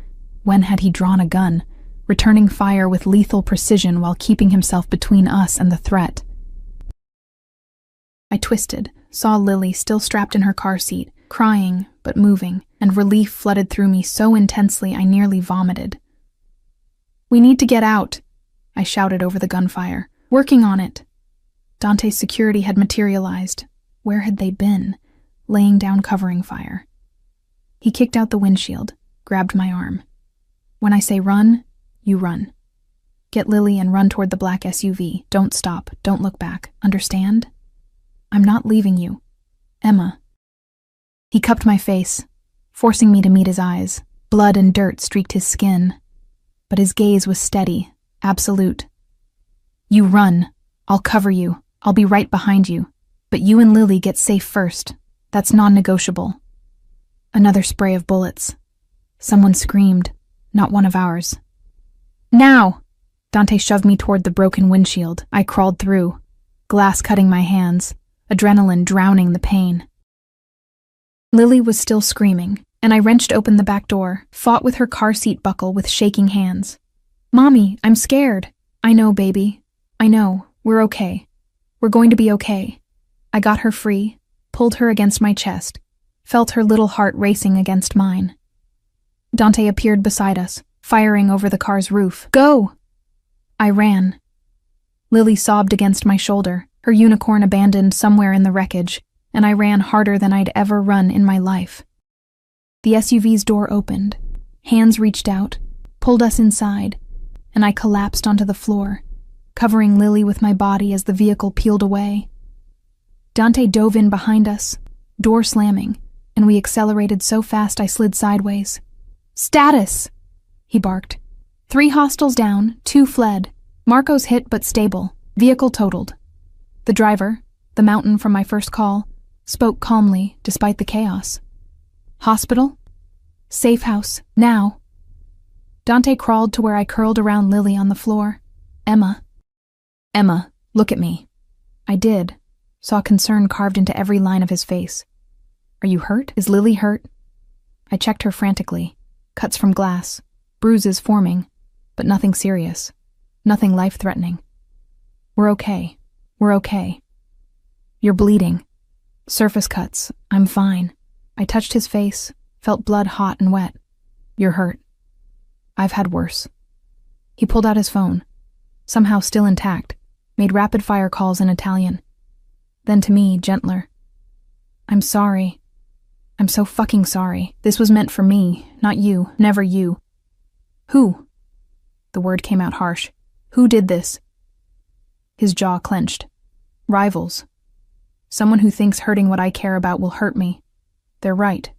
When had he drawn a gun? Returning fire with lethal precision while keeping himself between us and the threat. I twisted, saw Lily still strapped in her car seat, crying but moving, and relief flooded through me so intensely I nearly vomited. "We need to get out," I shouted over the gunfire. "Working on it." Dante's security had materialized. Where had they been? Laying down covering fire. He kicked out the windshield, grabbed my arm. "When I say run, you run. Get Lily and run toward the black SUV. Don't stop, don't look back. Understand? I'm not leaving you. Emma." He cupped my face, forcing me to meet his eyes. Blood and dirt streaked his skin. But his gaze was steady, absolute. "You run. I'll cover you. I'll be right behind you. But you and Lily get safe first. That's non-negotiable." Another spray of bullets. Someone screamed, not one of ours. "Now!" Dante shoved me toward the broken windshield. I crawled through, glass cutting my hands, adrenaline drowning the pain. Lily was still screaming, and I wrenched open the back door, fought with her car seat buckle with shaking hands. "Mommy, I'm scared." "I know, baby. I know. We're okay. We're going to be okay." I got her free, pulled her against my chest, felt her little heart racing against mine. Dante appeared beside us, firing over the car's roof. "Go!" I ran. Lily sobbed against my shoulder, her unicorn abandoned somewhere in the wreckage, and I ran harder than I'd ever run in my life. The SUV's door opened. Hands reached out, pulled us inside, and I collapsed onto the floor, covering Lily with my body as the vehicle peeled away. Dante dove in behind us, door slamming, and we accelerated so fast I slid sideways. "Status!" he barked. 3 hostiles down, 2 fled. Marco's hit but stable. Vehicle totaled. The driver, the mountain from my first call, spoke calmly despite the chaos. "Hospital? Safe house, now." Dante crawled to where I curled around Lily on the floor. Emma, look at me." I did. Saw concern carved into every line of his face. Are you hurt? Is Lily hurt? I checked her frantically. Cuts from glass, bruises forming, but nothing serious. Nothing life-threatening. We're okay. We're okay. You're bleeding. Surface cuts. I'm fine. I touched his face, felt blood hot and wet. You're hurt. I've had worse. He pulled out his phone, somehow still intact, made rapid-fire calls in Italian. Then to me, gentler. I'm sorry. I'm so fucking sorry. This was meant for me, not you, never you. Who? The word came out harsh. Who did this? His jaw clenched. Rivals. Someone who thinks hurting what I care about will hurt me. They're right.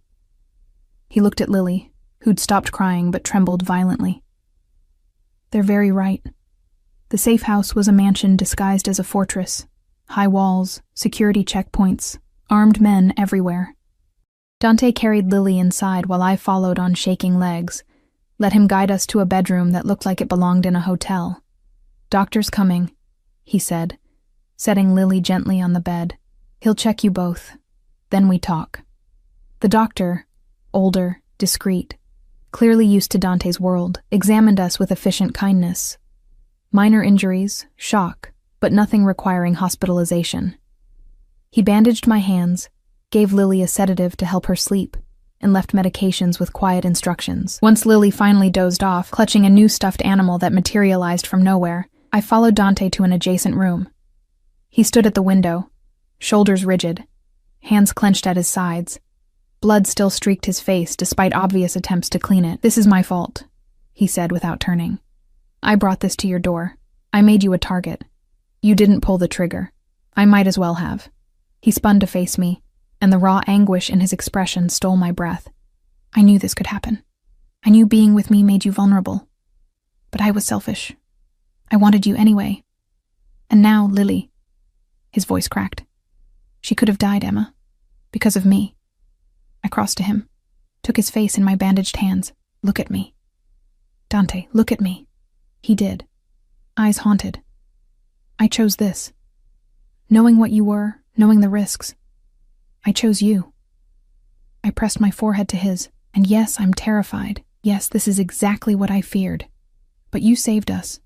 He looked at Lily, who'd stopped crying but trembled violently. They're very right. The safe house was a mansion disguised as a fortress. High walls, security checkpoints, armed men everywhere. Dante carried Lily inside while I followed on shaking legs, let him guide us to a bedroom that looked like it belonged in a hotel. Doctor's coming, he said, setting Lily gently on the bed. He'll check you both. Then we talk. The doctor, older, discreet, clearly used to Dante's world, examined us with efficient kindness. Minor injuries, shock, but nothing requiring hospitalization. He bandaged my hands, gave Lily a sedative to help her sleep, and left medications with quiet instructions. Once Lily finally dozed off, clutching a new stuffed animal that materialized from nowhere, I followed Dante to an adjacent room. He stood at the window, shoulders rigid, hands clenched at his sides. Blood still streaked his face despite obvious attempts to clean it. This is my fault, he said without turning. I brought this to your door. I made you a target. You didn't pull the trigger. I might as well have. He spun to face me, and the raw anguish in his expression stole my breath. I knew this could happen. I knew being with me made you vulnerable. But I was selfish. I wanted you anyway. And now, Lily. His voice cracked. She could have died, Emma. Because of me. I crossed to him, took his face in my bandaged hands. Look at me. Dante, look at me. He did. Eyes haunted. I chose this. Knowing what you were, knowing the risks. I chose you. I pressed my forehead to his, and yes, I'm terrified. Yes, this is exactly what I feared. But you saved us.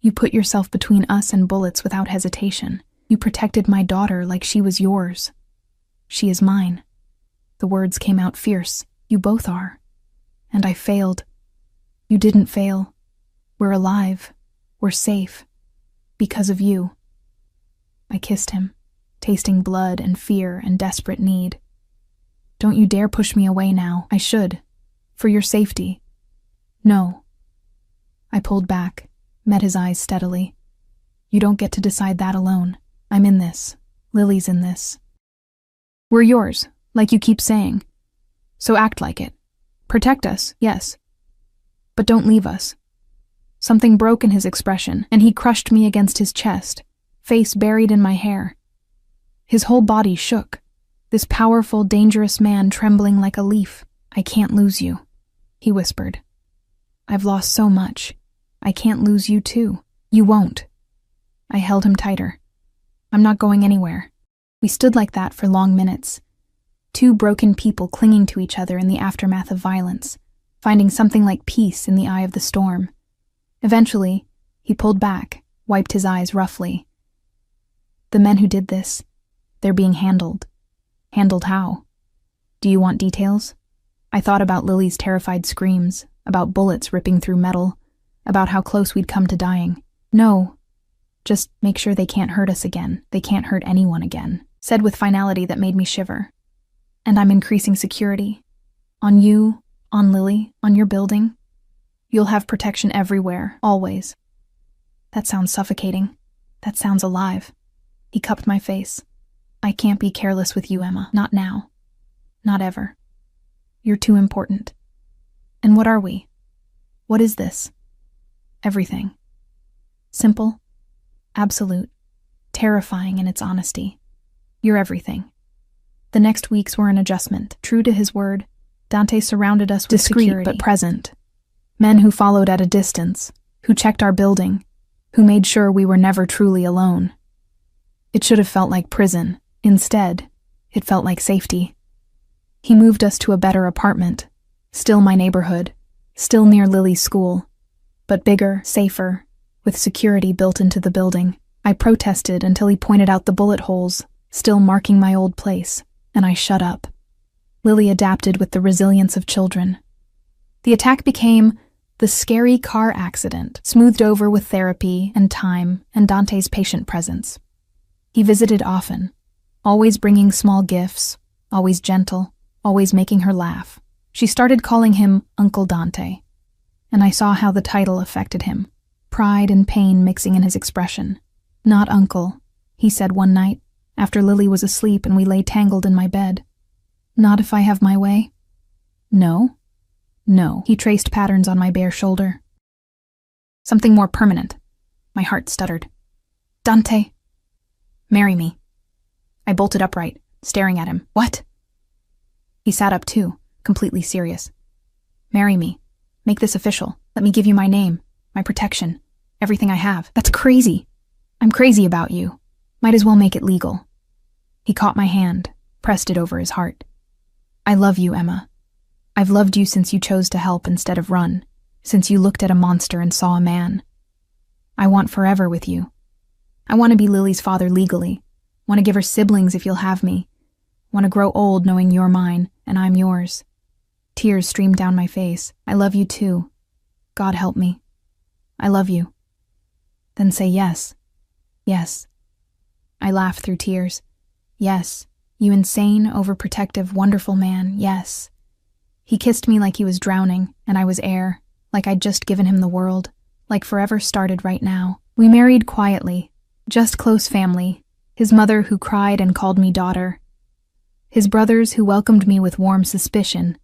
You put yourself between us and bullets without hesitation. You protected my daughter like she was yours. She is mine. The words came out fierce. You both are. And I failed. You didn't fail. We're alive. We're safe. Because of you. I kissed him, tasting blood and fear and desperate need. Don't you dare push me away now. I should. For your safety. No. I pulled back, met his eyes steadily. You don't get to decide that alone. I'm in this. Lily's in this. We're yours, like you keep saying. So act like it. Protect us, yes. But don't leave us. Something broke in his expression, and he crushed me against his chest, face buried in my hair. His whole body shook, this powerful, dangerous man trembling like a leaf. I can't lose you, he whispered. I've lost so much. I can't lose you too. You won't. I held him tighter. I'm not going anywhere. We stood like that for long minutes. Two broken people clinging to each other in the aftermath of violence, finding something like peace in the eye of the storm. Eventually, he pulled back, wiped his eyes roughly. The men who did this, they're being handled. Handled how? Do you want details? I thought about Lily's terrified screams, about bullets ripping through metal, about how close we'd come to dying. No. Just make sure they can't hurt us again. They can't hurt anyone again, said with finality that made me shiver. And I'm increasing security. On you, on Lily, on your building. You'll have protection everywhere, always. That sounds suffocating. That sounds alive. He cupped my face. I can't be careless with you, Emma. Not now. Not ever. You're too important. And what are we? What is this? Everything. Simple. Absolute. Terrifying in its honesty. You're everything. The next weeks were an adjustment. True to his word, Dante surrounded us with discreet security, but present. Men who followed at a distance, who checked our building, who made sure we were never truly alone. It should have felt like prison. Instead, it felt like safety. He moved us to a better apartment, still my neighborhood, still near Lily's school, but bigger, safer, with security built into the building. I protested until he pointed out the bullet holes, still marking my old place, and I shut up. Lily adapted with the resilience of children. The attack became the scary car accident, smoothed over with therapy and time and Dante's patient presence. He visited often, always bringing small gifts, always gentle, always making her laugh. She started calling him Uncle Dante, and I saw how the title affected him, pride and pain mixing in his expression. "Not uncle," he said one night, after Lily was asleep and we lay tangled in my bed. "Not if I have my way?" "No. No." He traced patterns on my bare shoulder. "Something more permanent." My heart stuttered. "Dante, marry me." I bolted upright, staring at him. "What?" He sat up too, completely serious. "Marry me. Make this official. Let me give you my name, my protection, everything I have." "That's crazy. I'm crazy about you. Might as well make it legal." He caught my hand, pressed it over his heart. "I love you, Emma. I've loved you since you chose to help instead of run, since you looked at a monster and saw a man. I want forever with you. I want to be Lily's father legally. Want to give her siblings if you'll have me. Want to grow old knowing you're mine and I'm yours." Tears streamed down my face. "I love you too. God help me. I love you." "Then say yes." "Yes." I laughed through tears. "Yes, you insane, overprotective, wonderful man, yes." He kissed me like he was drowning, and I was air, like I'd just given him the world, like forever started right now. We married quietly, just close family, his mother who cried and called me daughter, his brothers who welcomed me with warm suspicion,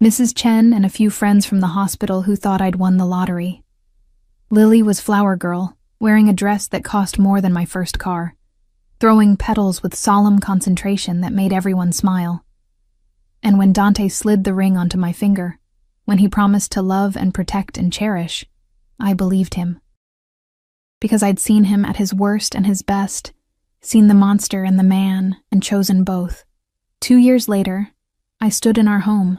Mrs. Chen and a few friends from the hospital who thought I'd won the lottery. Lily was flower girl, wearing a dress that cost more than my first car, throwing petals with solemn concentration that made everyone smile. And when Dante slid the ring onto my finger, when he promised to love and protect and cherish, I believed him. Because I'd seen him at his worst and his best, seen the monster and the man, and chosen both. 2 years later, I stood in our home,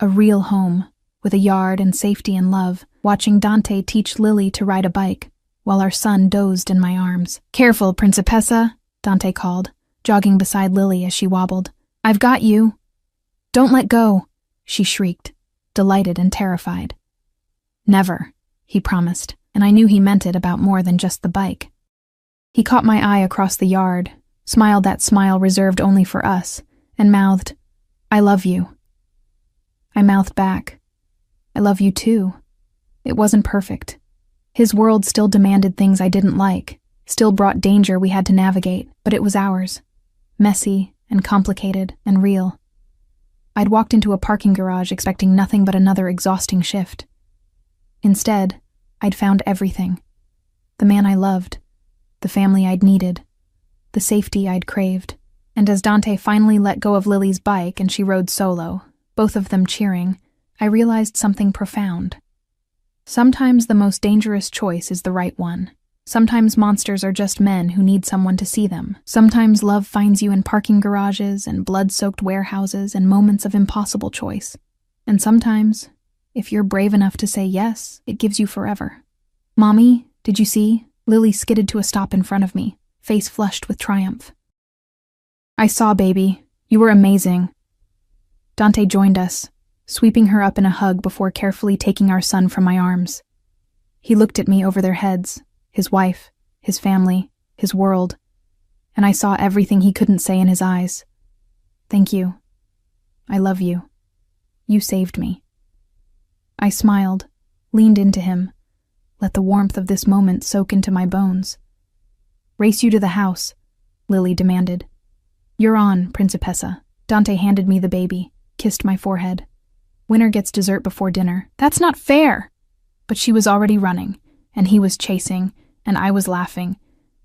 a real home, with a yard and safety and love, watching Dante teach Lily to ride a bike, while our son dozed in my arms. "Careful, Principessa," Dante called, jogging beside Lily as she wobbled. "I've got you." "Don't let go," she shrieked, delighted and terrified. "Never," he promised, and I knew he meant it about more than just the bike. He caught my eye across the yard, smiled that smile reserved only for us, and mouthed, "I love you." I mouthed back, "I love you too." It wasn't perfect. His world still demanded things I didn't like, still brought danger we had to navigate, but it was ours. Messy and complicated and real. I'd walked into a parking garage expecting nothing but another exhausting shift. Instead, I'd found everything. The man I loved, the family I'd needed, the safety I'd craved. And as Dante finally let go of Lily's bike and she rode solo, both of them cheering, I realized something profound. Sometimes the most dangerous choice is the right one. Sometimes monsters are just men who need someone to see them. Sometimes love finds you in parking garages and blood-soaked warehouses and moments of impossible choice. And sometimes, if you're brave enough to say yes, it gives you forever. "Mommy, did you see?" Lily skidded to a stop in front of me, face flushed with triumph. "I saw, baby. You were amazing." Dante joined us, sweeping her up in a hug before carefully taking our son from my arms. He looked at me over their heads, his wife, his family, his world, and I saw everything he couldn't say in his eyes. "Thank you. I love you. You saved me." I smiled, leaned into him, let the warmth of this moment soak into my bones. "Race you to the house," Lily demanded. "You're on, Principessa." Dante handed me the baby, kissed my forehead. "Winner gets dessert before dinner." "That's not fair!" But she was already running, and he was chasing, and I was laughing,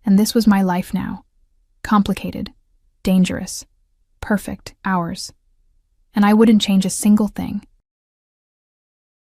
and this was my life now. Complicated, dangerous, perfect, ours. And I wouldn't change a single thing.